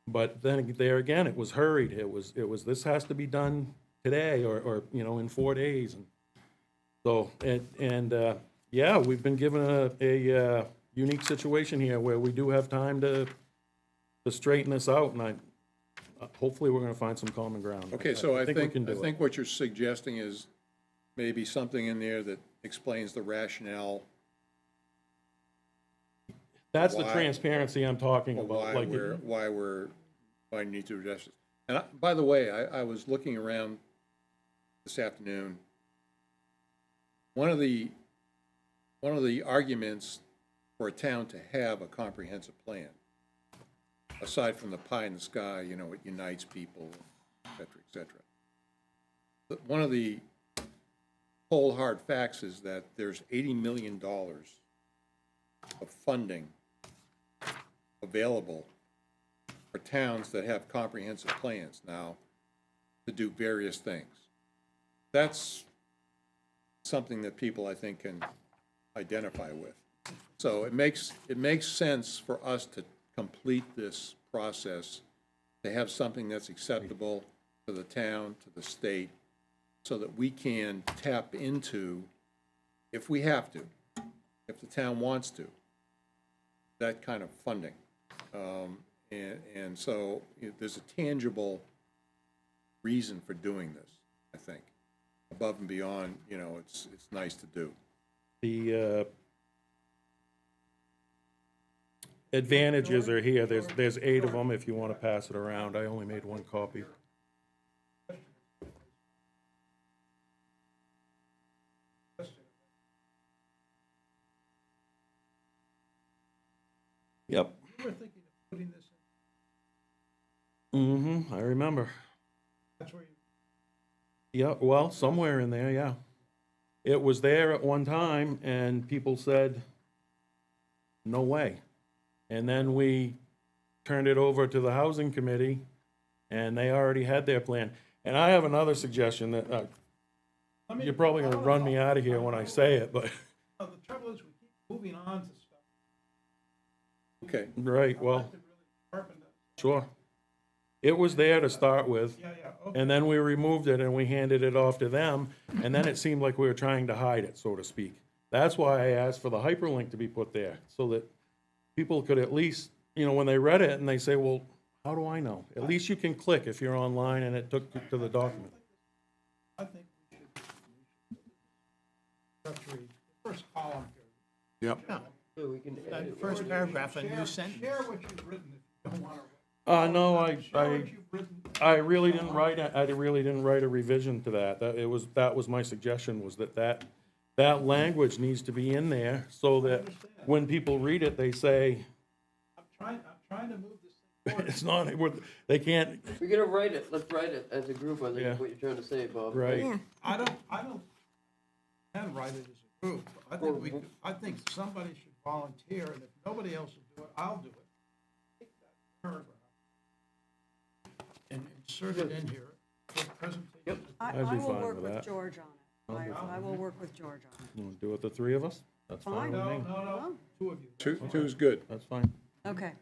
But then there again, it was hurried. It was, this has to be done today or, you know, in 4 days. And So, yeah, we've been given a unique situation here where we do have time to straighten this out, and hopefully we're gonna find some common ground. Okay, so I we think, can do I it. think what you're suggesting is maybe something in there that explains the rationale That's the why- transparency I'm talking of about, why like, why we need to address this. And by the way, I was looking around this afternoon. One of the arguments for a town to have a comprehensive plan, aside from the pie in the sky, you know, it unites people, et cetera, et cetera. But one of the cold hard facts is that there's $80 million of funding available for towns that have comprehensive plans now to do various things. That's something that people, I think, can identify with. So it makes sense for us to complete this process, to have something that's acceptable to the town, to the state, so that we can tap into, if we have to, if the town wants to, that kind of funding. And so there's a tangible reason for doing this, I think, above and beyond, you know, it's nice to do. the advantages are here. There's 8 of them if you wanna pass it around. I only made 1 copy. Yep. You were thinking of putting this Mm-hmm, I remember. that's where you, Yeah, well, somewhere in there, yeah. It was there at one time, and people said, no way. And then we turned it over to the housing committee, and they already had their plan. And I have another suggestion that, you're probably gonna run me out of here when I say it, but, the trouble is we keep moving on to stuff. Okay, right, well, To really sharpen that. sure. It was there to start with. Yeah, okay. And then we removed it and we handed it off to them, and then it seemed like we were trying to hide it, so to speak. That's why I asked for the hyperlink to be put there, so that people could at least, you know, when they read it and they say, well, how do I know? At least you can click if you're online and it took you to the document. I think we should read the first column here. yep. Yeah, we can That edit. first paragraph, a new sentence. Share what you've written if you don't want to. No, Share what you've written. I really didn't write a revision to that. That was my suggestion, was that language needs to be in there so that when people read it, they say, I'm trying to move this thing forward. it's not, they can't, We're gonna write it, let's write it as a group, I think Yeah. is what you're trying to say, Bob. right. Yeah, I don't can write it as a group. I think somebody should volunteer, and if nobody else will do it, I'll do it. Take that paragraph and insert it in here for presentation. I'd I be will fine work with with that. George on it. I will work with George on it. You wanna do it, the 3 of us? That's fine Fine. with No, me. no, 2 of you. Two's good. That's fine. Okay.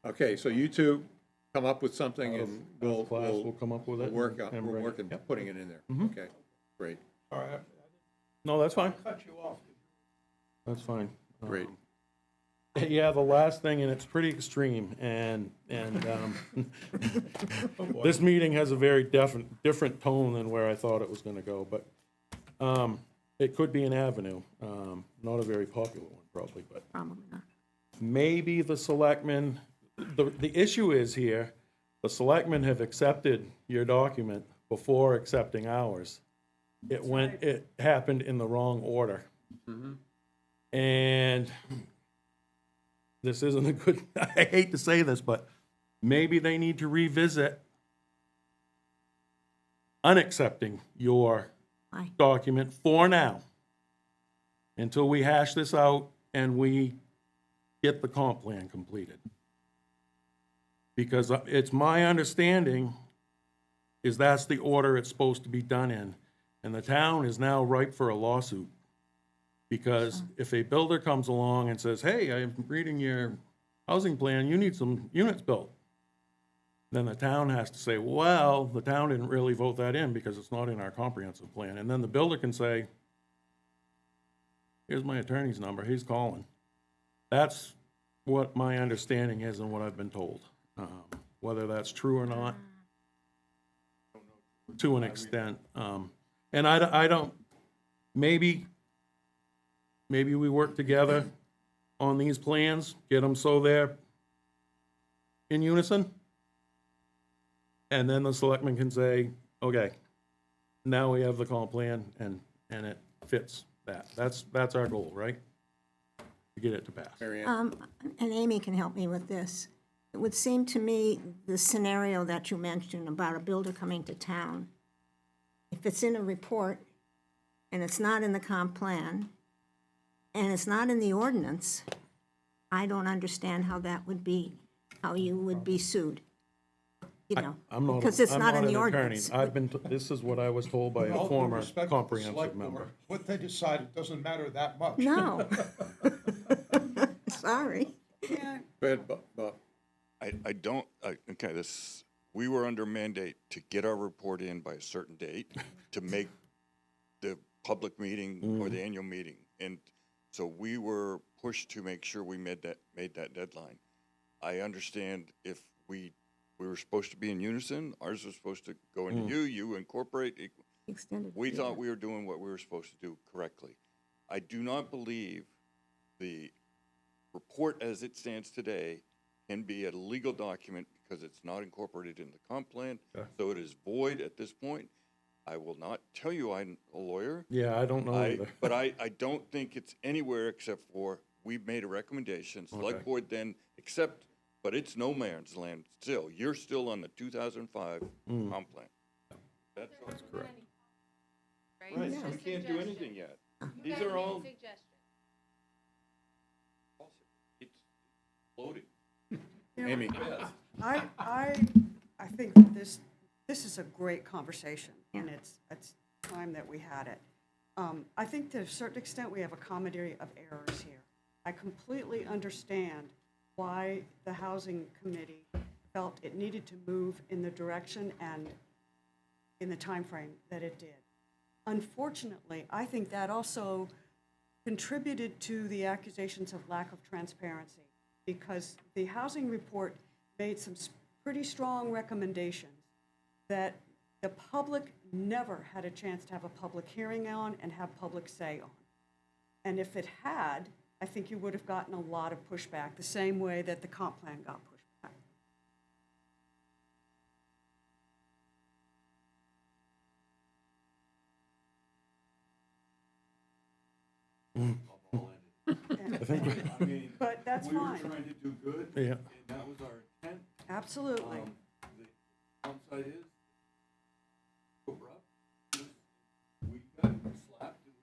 Okay, so you two come up with something Out and of class, we'll come up with it work and on, we'll bring work it. on Yep. putting it in there. Mhm. Okay, great, All right, No, that's fine. I cut you off. That's fine. great. Yeah, the last thing, and it's pretty extreme, and this meeting has a very different tone than where I thought it was gonna go, but it could be an avenue, not a very popular one probably, but probably not. maybe the selectmen, the issue is here, the selectmen have accepted your document before accepting ours. It happened in the wrong order. And this isn't a good, I hate to say this, but maybe they need to revisit unaccepting your Why? document for now, until we hash this out and we get the comp plan completed. Because it's my understanding is that's the order it's supposed to be done in. And the town is now ripe for a lawsuit. Because if a builder comes along and says, hey, I'm reading your housing plan, you need some units built. Then the town has to say, well, the town didn't really vote that in because it's not in our comprehensive plan. And then the builder can say, Here's my attorney's number, he's calling. That's what my understanding is and what I've been told. Whether that's true or not, to an extent. And I don't, maybe we work together on these plans, get them so they're in unison. And then the selectmen can say, okay, now we have the comp plan and it fits that. That's our goal, right? To get it to pass. Mary Ann? And Amy can help me with this. It would seem to me the scenario that you mentioned about a builder coming to town, if it's in a report and it's not in the comp plan and it's not in the ordinance, I don't understand how that would be, how you would be sued. You know, I'm not, because it's I'm not in not the an ordinance. attorney. This is what I was told by With a all due former respect to the comprehensive select member. board, what they decided doesn't matter that much. No. Sorry. Yeah, Go ahead, Bob. I don't, okay, we were under mandate to get our report in by a certain date to make the public meeting or the annual meeting. And so we were pushed to make sure we made that deadline. I understand if we were supposed to be in unison, ours was supposed to go into you incorporate. Extended. We thought we were doing what we were supposed to do correctly. I do not believe the report as it stands today can be a legal document because it's not incorporated in the comp plan, so it is void at this point. I will not tell you I'm a lawyer. Yeah, I don't know either. But I don't think it's anywhere except for we've made a recommendation, select board then accept, but it's no man's land still. You're still on the 2005 comp plan. That's correct. right, so we can't do anything yet. These are all, it's loaded. Amy? I think that this is a great conversation, and it's time that we had it. I think to a certain extent, we have a comedy of errors here. I completely understand why the Housing Committee felt it needed to move in the direction and in the time frame that it did. Unfortunately, I think that also contributed to the accusations of lack of transparency, because the housing report made some pretty strong recommendations that the public never had a chance to have a public hearing on and have public say on. And if it had, I think you would have gotten a lot of pushback, the same way that the comp plan got pushback. But that's We were fine, trying to do good. Yeah. And that was our intent. absolutely. The downside is, abrupt, we got slapped and we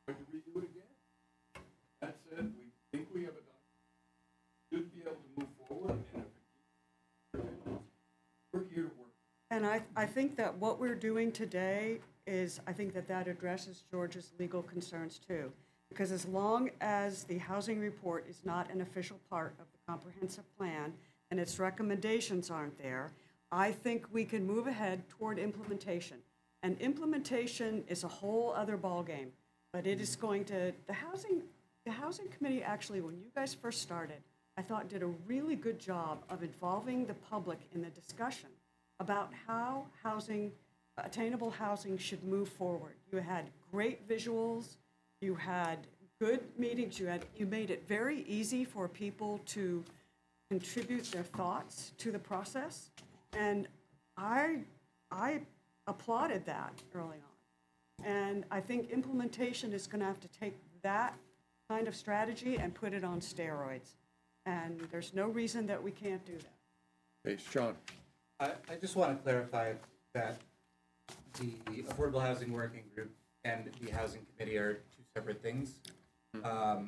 tried to redo it again. That said, we think we have a document, should be able to move forward, and if we're here to work. And I think that what we're doing today is, I think that addresses George's legal concerns too. Because as long as the housing report is not an official part of the comprehensive plan and its recommendations aren't there, I think we can move ahead toward implementation. And implementation is a whole other ballgame, but it is going to, the housing committee actually, when you guys first started, I thought did a really good job of involving the public in the discussion about how attainable housing should move forward. You had great visuals, you had good meetings, you made it very easy for people to contribute their thoughts to the process. And I applauded that early on. And I think implementation is going to have to take that kind of strategy and put it on steroids. And there's no reason that we can't do that. Hey, Sean? I just want to clarify that the Affordable Housing Working Group and the Housing Committee are two separate things. That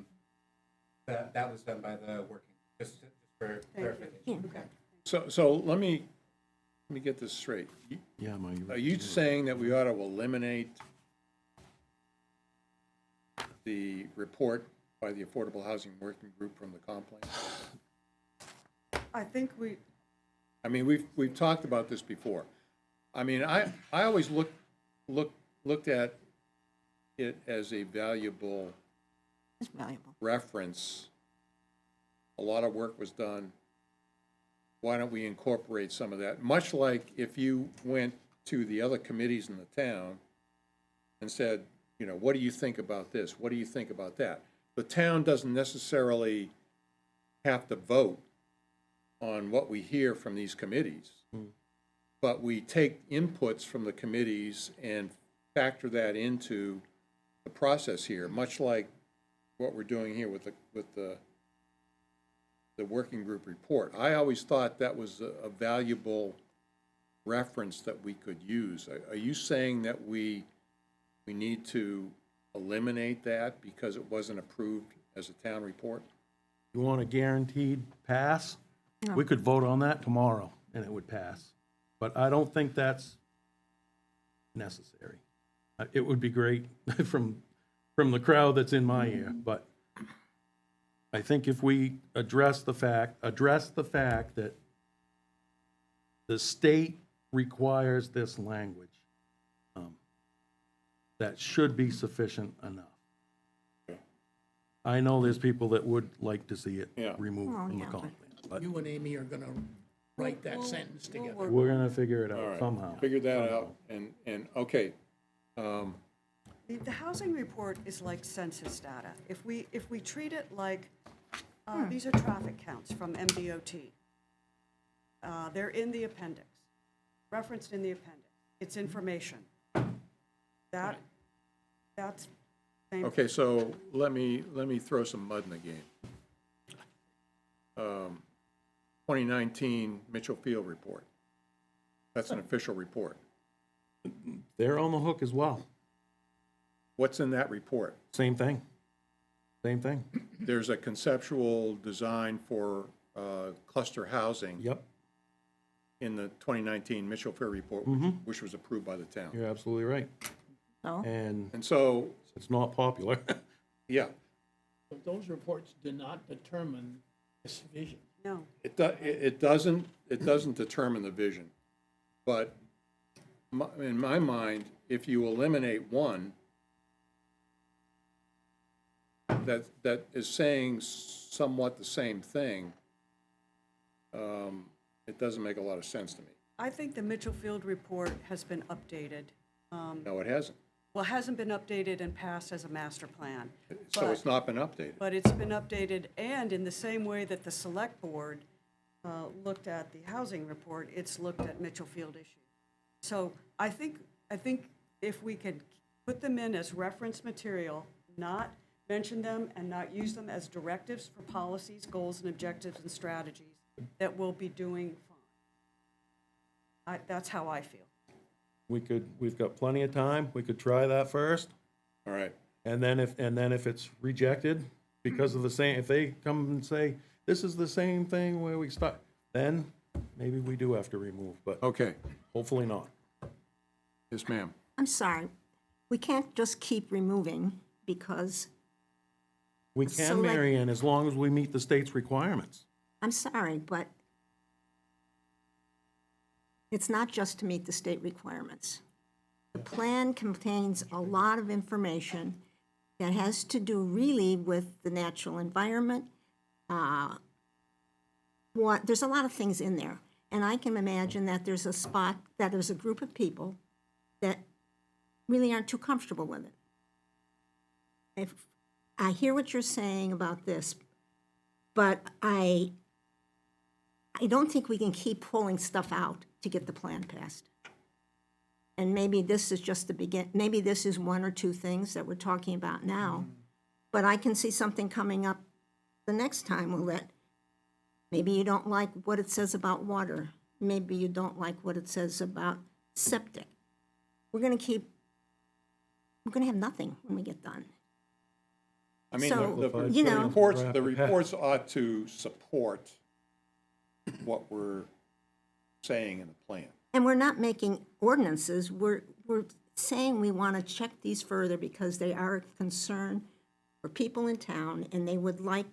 was done by the working, just for clarification. Okay. So let me get this straight. Yeah, Are you saying that we ought to eliminate the report by the Affordable Housing Working Group from the comp plan? I think I mean, we've talked about this before. I mean, I always looked at it as a valuable It's valuable. reference, a lot of work was done. Why don't we incorporate some of that? Much like if you went to the other committees in the town and said, you know, what do you think about this? What do you think about that? The town doesn't necessarily have to vote on what we hear from these committees. But we take inputs from the committees and factor that into the process here, much like what we're doing here with the working group report. I always thought that was a valuable reference that we could use. Are you saying that we need to eliminate that because it wasn't approved as a town report? You want a guaranteed pass? No. We could vote on that tomorrow and it would pass. But I don't think that's necessary. It would be great from the crowd that's in my ear, but I think if we address the fact that the state requires this language, that should be sufficient enough. I know there's people that would like to see it Yeah. removed Oh, from the yeah, comp plan, but You and Amy are gonna write that sentence together. we're gonna figure it All out right, somehow. figure that out, and, okay. The housing report is like census data. If we treat it like, these are traffic counts from MDOT. They're in the appendix, referenced in the appendix. It's information. That's same. Okay, so let me throw some mud in the game. 2019 Mitchell Field report. That's an official report. They're on the hook as well. What's in that report? Same thing. Same thing. There's a conceptual design for cluster housing Yep, in the 2019 Mitchell Field report, which was approved by the town. you're absolutely right. So, And And so, it's not popular. yeah, But those reports do not determine this vision. No, it doesn't determine the vision. But in my mind, if you eliminate one, that is saying somewhat the same thing, it doesn't make a lot of sense to me. I think the Mitchell Field report has been updated. No, it hasn't. Well, it hasn't been updated and passed as a master plan. So it's not been updated. But it's been updated, and in the same way that the select board looked at the housing report, it's looked at Mitchell Field issues. So I think if we could put them in as reference material, not mention them and not use them as directives for policies, goals, and objectives and strategies, that we'll be doing fine. That's how I feel. We've got plenty of time. We could try that first. All right. And then if it's rejected because of the same, if they come and say, this is the same thing where we start, then maybe we do have to remove, but Okay. hopefully not. Yes, ma'am. I'm sorry, we can't just keep removing because, We can, So, like- Mary Ann, as long as we meet the state's requirements. I'm sorry, but it's not just to meet the state requirements. The plan contains a lot of information that has to do really with the natural environment. There's a lot of things in there. And I can imagine that there's a group of people that really aren't too comfortable with it. If I hear what you're saying about this, but I don't think we can keep pulling stuff out to get the plan passed. And maybe this is just the maybe this is one or two things that we're talking about now. But I can see something coming up the next time that maybe you don't like what it says about water. Maybe you don't like what it says about septic. We're gonna have nothing when we get done. I mean, So, the reports ought to support what we're saying in the plan. And we're not making ordinances, we're saying we want to check these further because they are a concern for people in town, and they would like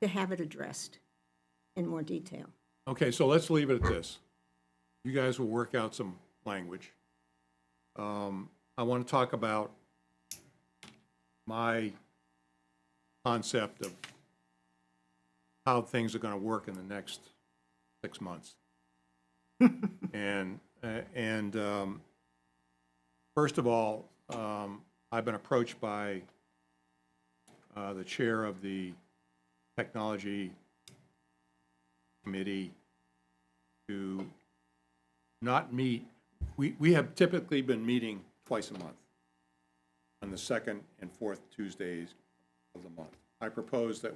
to have it addressed in more detail. Okay, so let's leave it at this. You guys will work out some language. I want to talk about my concept of how things are gonna work in the next 6 months. And first of all, I've been approached by the chair of the Technology Committee to not meet, we have typically been meeting twice a month, on the second and fourth Tuesdays of the month. I propose that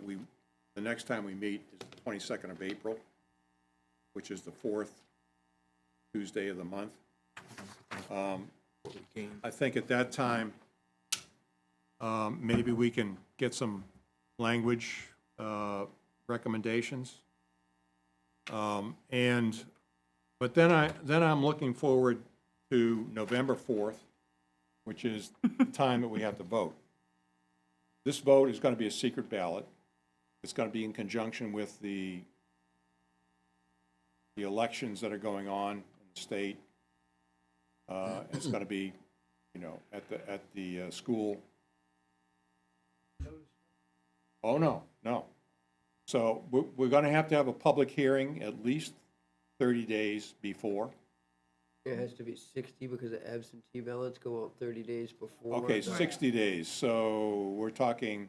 the next time we meet is the 22nd of April, which is the fourth Tuesday of the month. I think at that time, maybe we can get some language recommendations. But then I'm looking forward to November 4th, which is the time that we have to vote. This vote is going to be a secret ballot. It's going to be in conjunction with the elections that are going on in the state. It's going to be, at the school. Oh, no. So we're going to have a public hearing at least 30 days before. It has to be 60 because the absentee ballots go out 30 days before. Okay, 60 days. So we're talking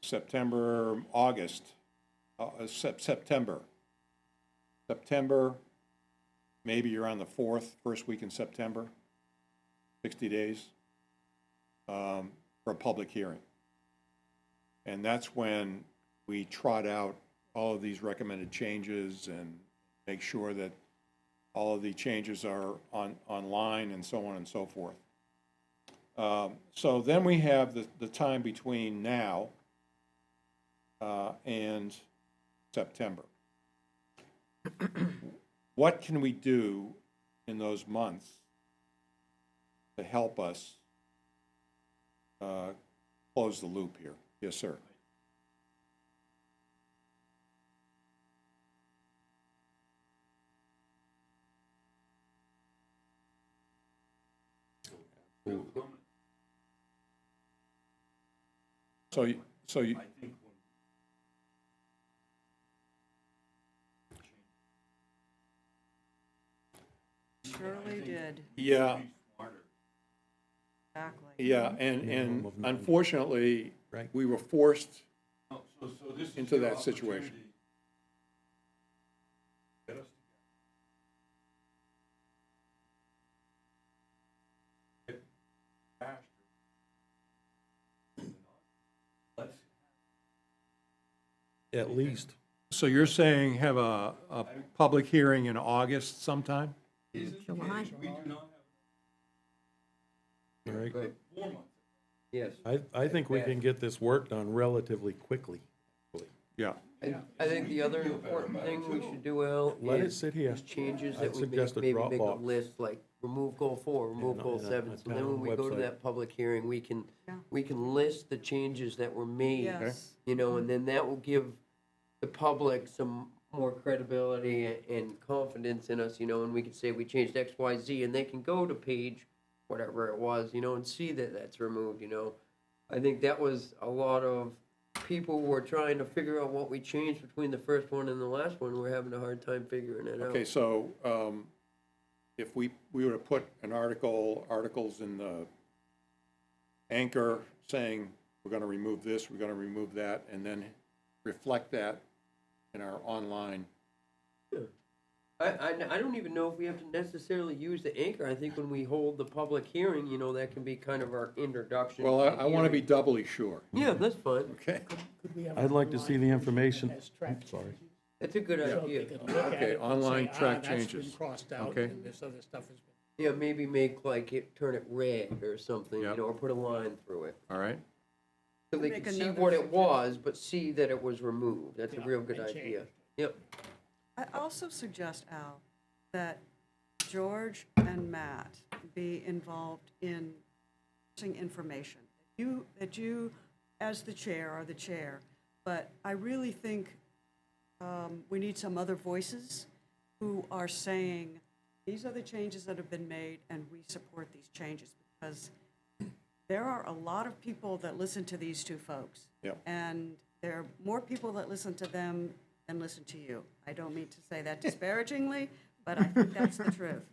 September, August, September. Maybe you're on the first week in September, 60 days for a public hearing. And that's when we trot out all of these recommended changes and make sure that all of the changes are online and so on and so forth. So then we have the time between now and September. What can we do in those months to help us close the loop here? Yes, sir. So you, Surely did, yeah, exactly. yeah, and unfortunately, we were forced into that situation. At least. So you're saying have a public hearing in August sometime? July. All right. Right. Yes. I think we can get this work done relatively quickly. Yeah. I think the other important thing we should do, Al, Let it is sit here. is changes I'd that we suggest a make, maybe make a Dropbox. list, like remove goal 4, remove Yeah, goal in a 7. So then town when we go to website. that public hearing, we can Yeah. list the changes that were made. Yes. And then that will give the public some more credibility and confidence in us, and we can say we changed X, Y, Z, and they can go to page whatever it was, and see that that's removed, I think that was a lot of people were trying to figure out what we changed between the first one and the last one. We're having a hard time figuring it out. Okay, so if we were to put articles in the Anchor saying we're going to remove this, we're going to remove that, and then reflect that in our online. I don't even know if we have to necessarily use the Anchor. I think when we hold the public hearing, that can be kind of our introduction. Well, to the I want to be hearing. doubly sure. Yeah, that's fine. Okay. Could we have I'd an like to see the online information. version as track Oops, sorry. changes? That's a good So idea. they could look at Okay, it and online say, track that's changes. been crossed out, Okay. and this other stuff has been. Yeah, maybe make turn it red or something, Yep. or put a line through it. All right. So they Make can see another what it suggestion. was, but see that it was removed. That's a Yeah, real good and idea. changed. Yep. I also suggest, Al, that George and Matt be involved in passing information. That you, as the chair, are the chair, but I really think we need some other voices who are saying, these are the changes that have been made, and we support these changes, because there are a lot of people that listen to these two folks. Yep. And there are more people that listen to them than listen to you. I don't mean to say that disparagingly, but I think that's the truth.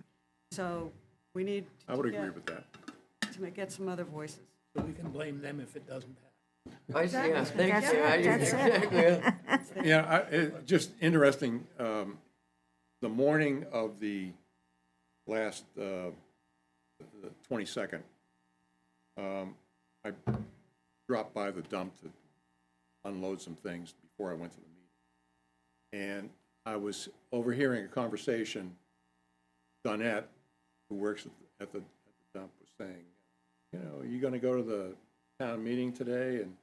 So we need I would to agree with that. get some other voices. So we can blame them if it doesn't happen. I see, yeah, thank That's you. it, I- that's it. exactly. Yeah, just interesting, the morning of the last, the 22nd, I dropped by the dump to unload some things before I went to the meeting. And I was overhearing a conversation. Donette, who works at the dump, was saying, you know, are you going to go to the town meeting today? And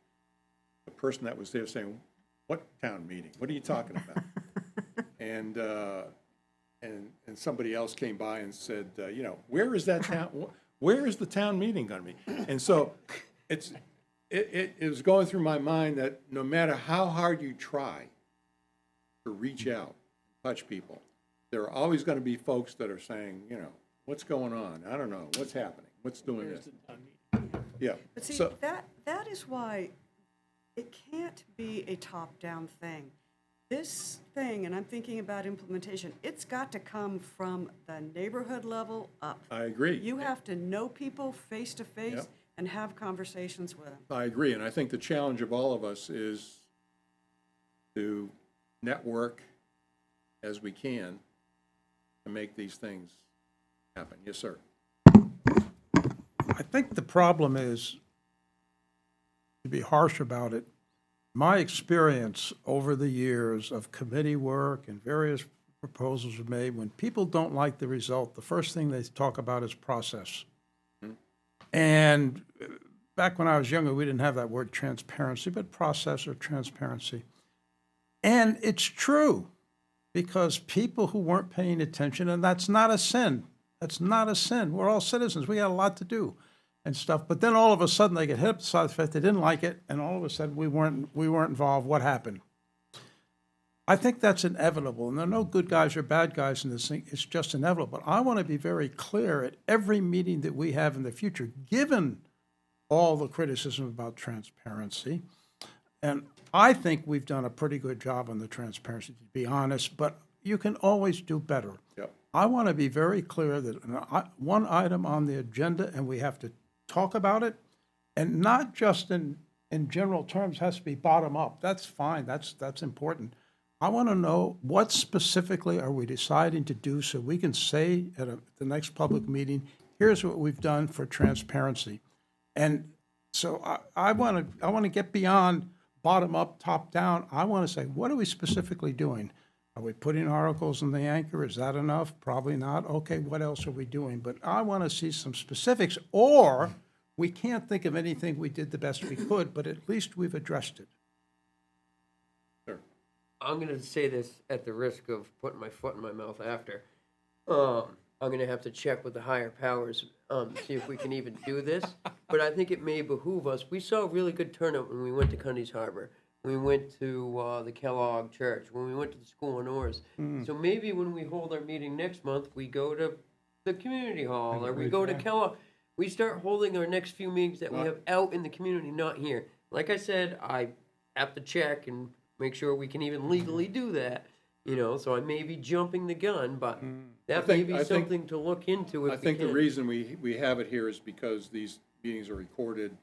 the person that was there saying, what town meeting? What are you talking about? and somebody else came by and said, you know, where is that town? Where is the town meeting going to be? And so it was going through my mind that no matter how hard you try to reach out, touch people, there are always going to be folks that are saying, you know, what's going on? I don't know. What's happening? What's doing this? Yeah. But see, So, that is why it can't be a top-down thing. This thing, and I'm thinking about implementation, it's got to come from the neighborhood level up. I agree. You have to know people face to face Yep. and have conversations with them. I agree, and I think the challenge of all of us is to network as we can to make these things happen. Yes, sir. I think the problem is, to be harsh about it, my experience over the years of committee work and various proposals were made, when people don't like the result, the first thing they talk about is process. And back when I was younger, we didn't have that word transparency, but process or transparency. And it's true, because people who weren't paying attention, and that's not a sin. That's not a sin. We're all citizens. We got a lot to do and stuff. But then all of a sudden they get hit up the side of the fact they didn't like it, and all of a sudden we weren't involved. What happened? I think that's inevitable, and there are no good guys or bad guys in this thing. It's just inevitable. But I want to be very clear at every meeting that we have in the future, given all the criticism about transparency, and I think we've done a pretty good job on the transparency, to be honest, but you can always do better. Yep. I want to be very clear that one item on the agenda, and we have to talk about it, and not just in general terms, has to be bottom up. That's fine, that's important. I want to know what specifically are we deciding to do so we can say at the next public meeting, here's what we've done for transparency. And so I want to get beyond bottom up, top down. I want to say, what are we specifically doing? Are we putting articles in the Anchor? Is that enough? Probably not. Okay, what else are we doing? But I want to see some specifics, or we can't think of anything. We did the best we could, but at least we've addressed it. Sure. I'm gonna say this at the risk of putting my foot in my mouth after. I'm gonna have to check with the higher powers, see if we can even do this. But I think it may behoove us. We saw a really good turnout when we went to Cundy's Harbor. We went to the Kellogg Church, when we went to the School of Oars. So maybe when we hold our meeting next month, we go to the community hall, or we go to Kellogg. We start holding our next few meetings that we have out in the community, not here. Like I said, I have to check and make sure we can even legally do that, you know, so I may be jumping the gun, but that may be something to look into if we I think the can. reason we have it here is because these meetings are recorded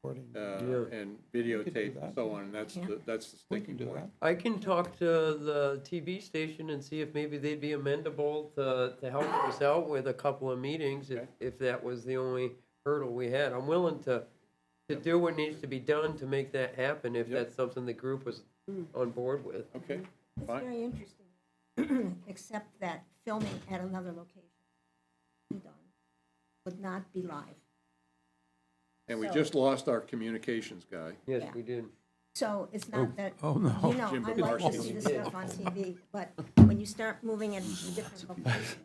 and videotaped and so on, and that's the sticking point. I can talk to the TV station and see if maybe they'd be amendable to help us out with a couple of meetings if that was the only hurdle we had. I'm willing to do what needs to be done to make that happen if that's something the group was on board with. Okay, It's fine. very interesting, except that filming at another location would not be live. And we So- just lost our communications guy. Yes, Yeah. we did. So it's not that, oh, no. you know, Jim I like Parsons. to see the stuff on TV, but when you start moving it to different locations,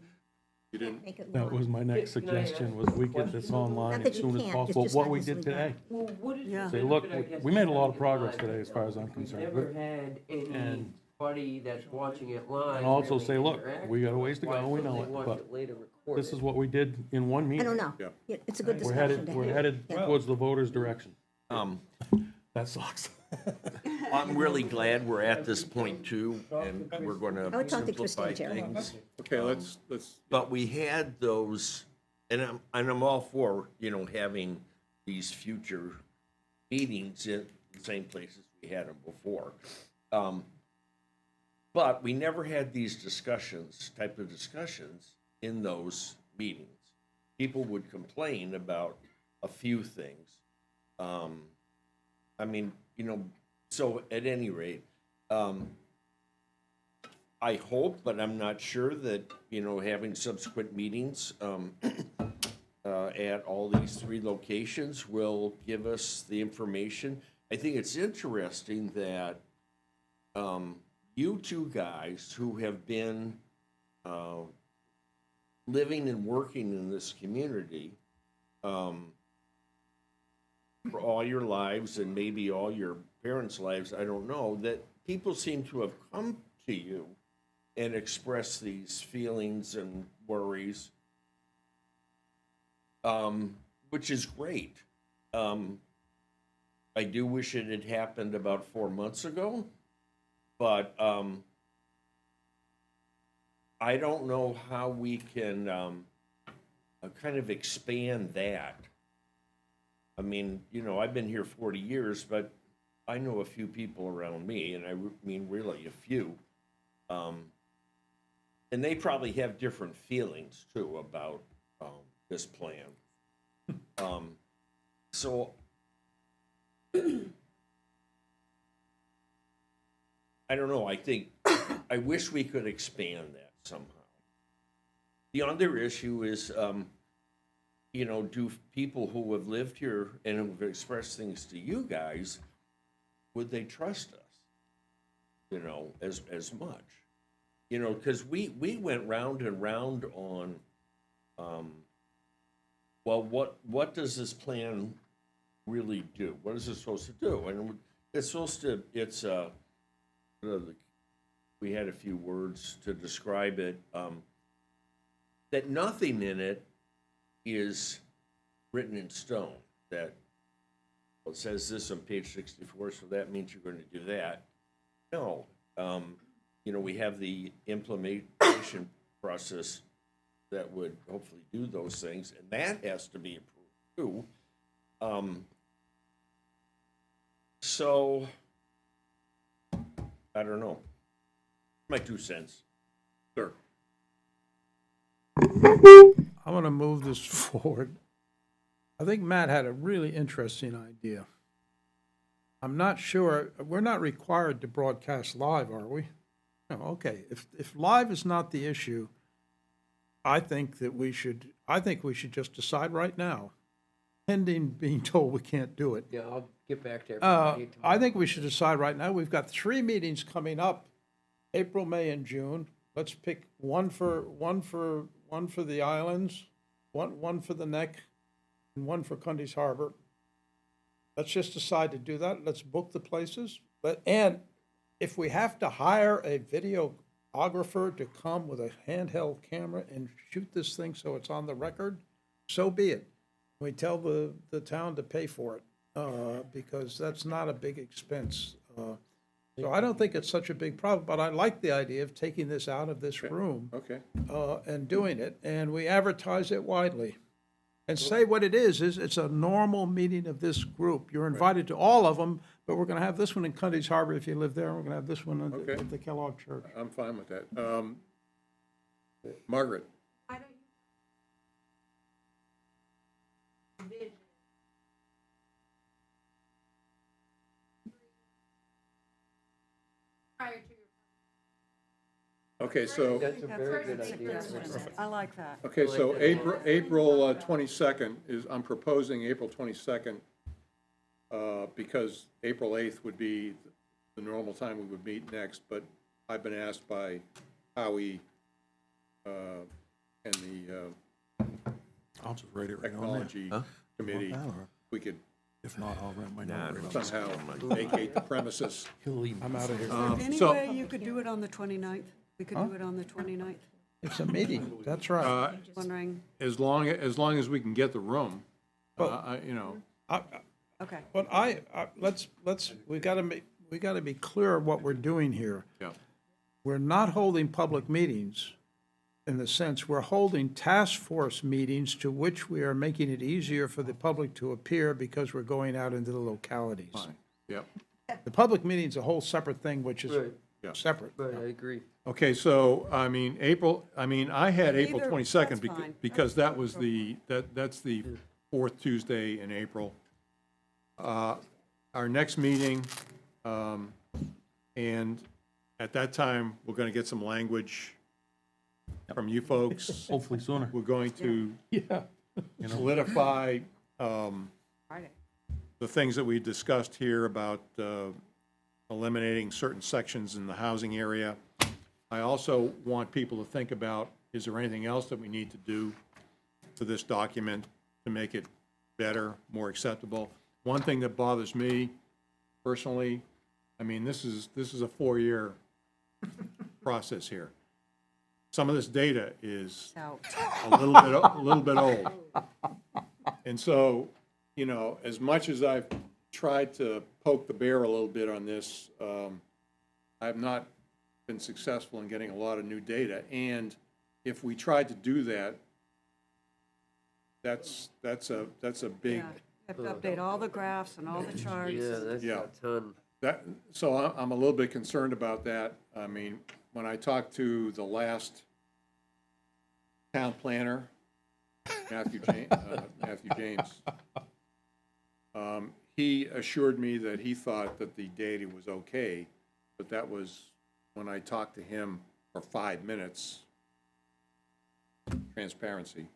You didn't, make it That was live. my next Can I ask suggestion, was we get this online Not that as you soon as can't, it's possible, just what not we easily did today. done. Well, what is Yeah. the Say, look, benefit, I guess, we made a of lot of making it progress live today as far as I'm We've concerned. never had any And everybody that's watching it live. And also really say, look, interact we got a with ways to why go, we couldn't know they it, watch but it later recorded? this is what we did in one I meeting. don't know. Yeah. Yeah, it's a good We're discussion to have. we're headed Yeah. towards the voters' direction. Um, That sucks. I'm really glad we're at this point too, and we're gonna I would talk to simplify Christine, Terry. things. Okay, let's, But we had those, and I'm all for, having these future meetings in the same places we had them before. But we never had these type of discussions in those meetings. People would complain about a few things. So at any rate, I hope, but I'm not sure that, having subsequent meetings at all these 3 locations will give us the information. I think it's interesting that you two guys who have been living and working in this community for all your lives and maybe all your parents' lives, I don't know, that people seem to have come to you and expressed these feelings and worries, which is great. I do wish it had happened about 4 months ago, but I don't know how we can kind of expand that. I mean, I've been here 40 years, but I know a few people around me, and I mean really a few. And they probably have different feelings too about this plan. So I don't know. I wish we could expand that somehow. The other issue is, do people who have lived here and have expressed things to you guys, would they trust us, as much? Because we went round and round on, well, what does this plan really do? What is it supposed to do? And it's supposed to, we had a few words to describe it, that nothing in it is written in stone, that it says this on page 64, so that means you're going to do that. No. We have the implementation process that would hopefully do those things, and that has to be approved too. So, I don't know. My 2 cents. sir. I want to move this forward. I think Matt had a really interesting idea. I'm not sure, we're not required to broadcast live, are we? No, okay. If live is not the issue, I think we should just decide right now, pending being told we can't do it. Yeah, I'll get back to everybody tomorrow. I think we should decide right now. We've got 3 meetings coming up, April, May, and June. Let's pick one for the islands, one for the Neck, and one for Cundy's Harbor. Let's just decide to do that. Let's book the places. And if we have to hire a videographer to come with a handheld camera and shoot this thing so it's on the record, so be it. We tell the town to pay for it, because that's not a big expense. So I don't think it's such a big problem, but I like the idea of taking this out of this room Okay. and doing it, and we advertise it widely. And say what it is it's a normal meeting of this group. You're invited to all of them, but we're going to have this one in Cundy's Harbor if you live there, and we're going to have this one Okay. at the Kellogg Church. I'm fine with that. Margaret? Prior to your Okay, so, That's a very good That's a idea. good one. I like that. okay, so April 22nd I'm proposing April 22nd, because April 8th would be the normal time we would meet next, but I've been asked by Howie and the I'll just write it Technology Committee, we could If not, I'll rent my Nah, I number. don't Somehow vacate the premises. I'm out of here. Is there any so- way you could do it on the 29th? We could do it on the 29th, It's a meeting, that's right. wondering, As long as we can get the room, you know, okay. But we gotta be clear what we're doing here. yeah. We're not holding public meetings in the sense, we're holding task force meetings to which we are making it easier for the public to appear because we're going out into the localities. Fine, yep. The public meeting's a whole separate thing, which is Right, separate. right, I agree. Okay, so, I mean, I had April Either- 22nd that's fine. because that was that's the fourth Tuesday in April. Our next meeting, and at that time, we're going to get some language from you folks. Hopefully sooner. We're going to Yeah. solidify Friday. the things that we discussed here about eliminating certain sections in the housing area. I also want people to think about, is there anything else that we need to do to this document to make it better, more acceptable? One thing that bothers me personally, I mean, this is a 4-year process here. Some of this data is Out. a little bit old. And so, you know, as much as I've tried to poke the bear a little bit on this, I've not been successful in getting a lot of new data. And if we tried to do that, that's a big, Yeah, have to update all the graphs and all the charts. Yeah, that's Yeah. a ton. so I'm a little bit concerned about that. I mean, when I talked to the last town planner, Matthew James, he assured me that he thought that the data was okay, but that was when I talked to him for 5 minutes. Transparency.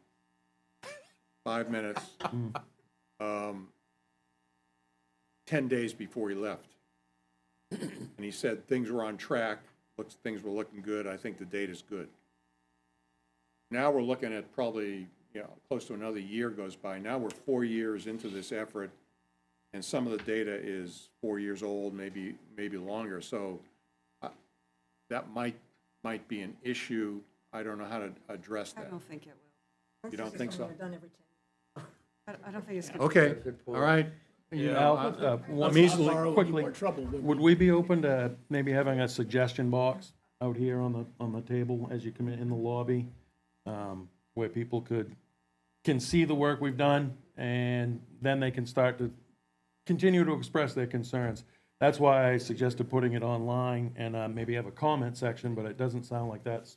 5 minutes. 10 days before he left. And he said things were on track, things were looking good, I think the data's good. Now we're looking at probably, you know, close to another year goes by. Now we're 4 years into this effort, and some of the data is 4 years old, maybe longer. So that might be an issue. I don't know how to address I that. don't think it will. You don't think so? I don't think it's gonna. Okay, Good point. all right. You know, Al, one- I'm easily, quickly, would we be open to maybe having a suggestion box out here on the table as you come in the lobby? Where people can see the work we've done, and then they can start to continue to express their concerns. That's why I suggested putting it online and maybe have a comment section, but it doesn't sound like that's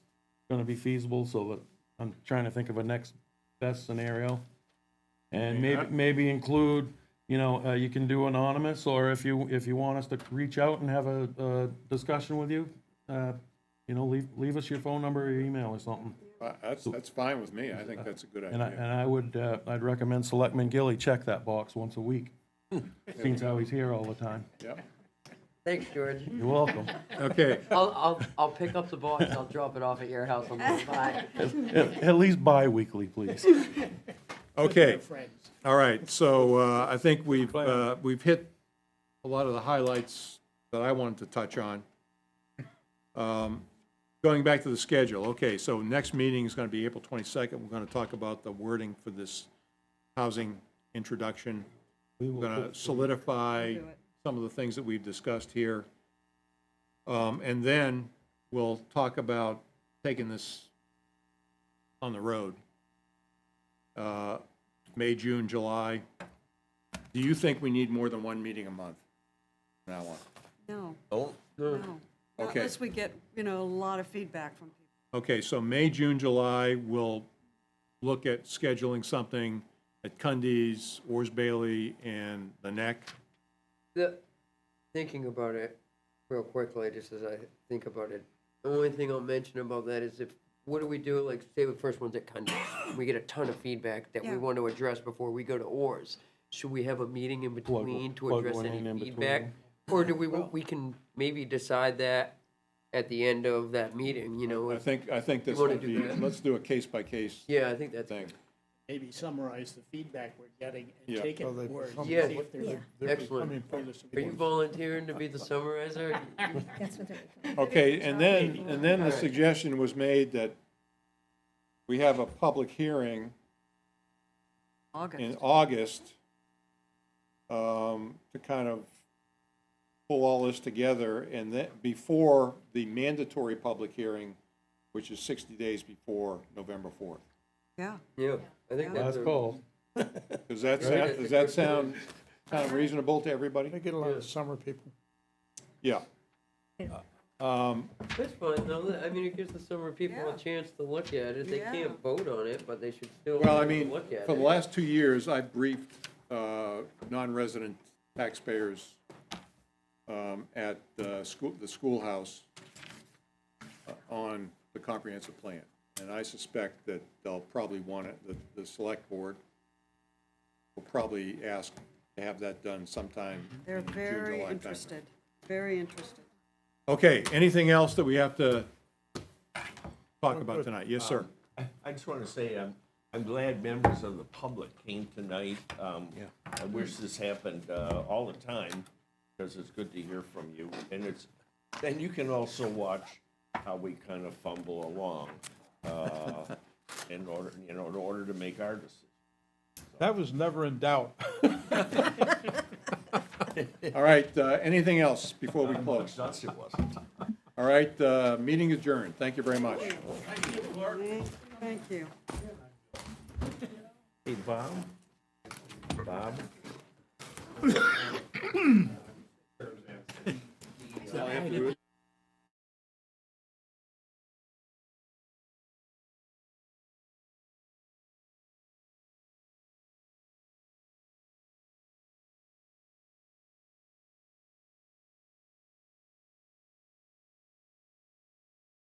gonna be feasible, so that I'm trying to think of a next best scenario. And maybe include, you know, you can do anonymous, or if you want us to reach out and have a discussion with you, you know, leave us your phone number or your email or something. that's fine with me. I think that's a good And idea. I would, I'd recommend Selectman Gilly check that box once a week. Seems how he's here all the time. Yep. Thanks, George. You're welcome. Okay, I'll pick up the box, I'll drop it off at your house on the way by. At least bi-weekly, please. okay. All right, so I think we've hit a lot of the highlights that I wanted to touch on. Going back to the schedule, okay, so next meeting is going to be April 22nd. We're going to talk about the wording for this housing introduction. We're going to solidify some of the things that we've discussed here. And then we'll talk about taking this on the road. May, June, July. Do you think we need more than one meeting a month from now on? No, Don't, no. Not Okay. Unless we get, you know, a lot of feedback from people. Okay, so May, June, July, we'll look at scheduling something at Cundy's, Oars Bailey, and the Neck. Thinking about it real quickly, just as I think about it, the only thing I'll mention about that is what do we do, like, say the first one's at Cundy's, we get a ton of feedback that we Yeah. want to address before we go to Oars. Should we have a meeting in between to plug address one any in feedback? between. Or do we can maybe decide that at the end of that meeting, you know? I think this wanna would do be, that? let's do a case-by-case Yeah, I think that's, thing. maybe summarize the feedback we're getting and Yeah. take it Well, they- forward. some- and Yeah. see if there's a- Yeah, They're Excellent. becoming public Are you volunteering to be the summarizer? that's what they're. Okay, and then the suggestion was made that we have a public hearing in August. August to kind of pull all this together, and then, before the mandatory public hearing, which is 60 days before November 4th. Yeah, Yeah, I think that's Last a, call. Does that sound, does that sound kind of reasonable to everybody? They get a lot of summer people. Yeah. that's fine, though. I mean, it gives the summer people Yeah. a chance to look at it. They Yeah. can't vote on it, but they should still Well, I be able mean, to look at for the it. last 2 years, I've briefed non-resident taxpayers at the schoolhouse on the comprehensive plan. And I suspect that they'll probably want it, the select board will probably ask to have that done sometime they're in June, very July timeframe. interested, very interested. Okay, anything else that we have to talk about tonight? Yes, sir. I just want to say, I'm glad members of the public came tonight. I wish this happened all the time, because it's good to hear from you. And you can also watch how we kind of fumble along in order to make our decision. That was never in doubt. All right, anything else before we close? Nuts it wasn't. All right, meeting adjourned. Thank you very much. Thank you. Hey, Bob? Bob?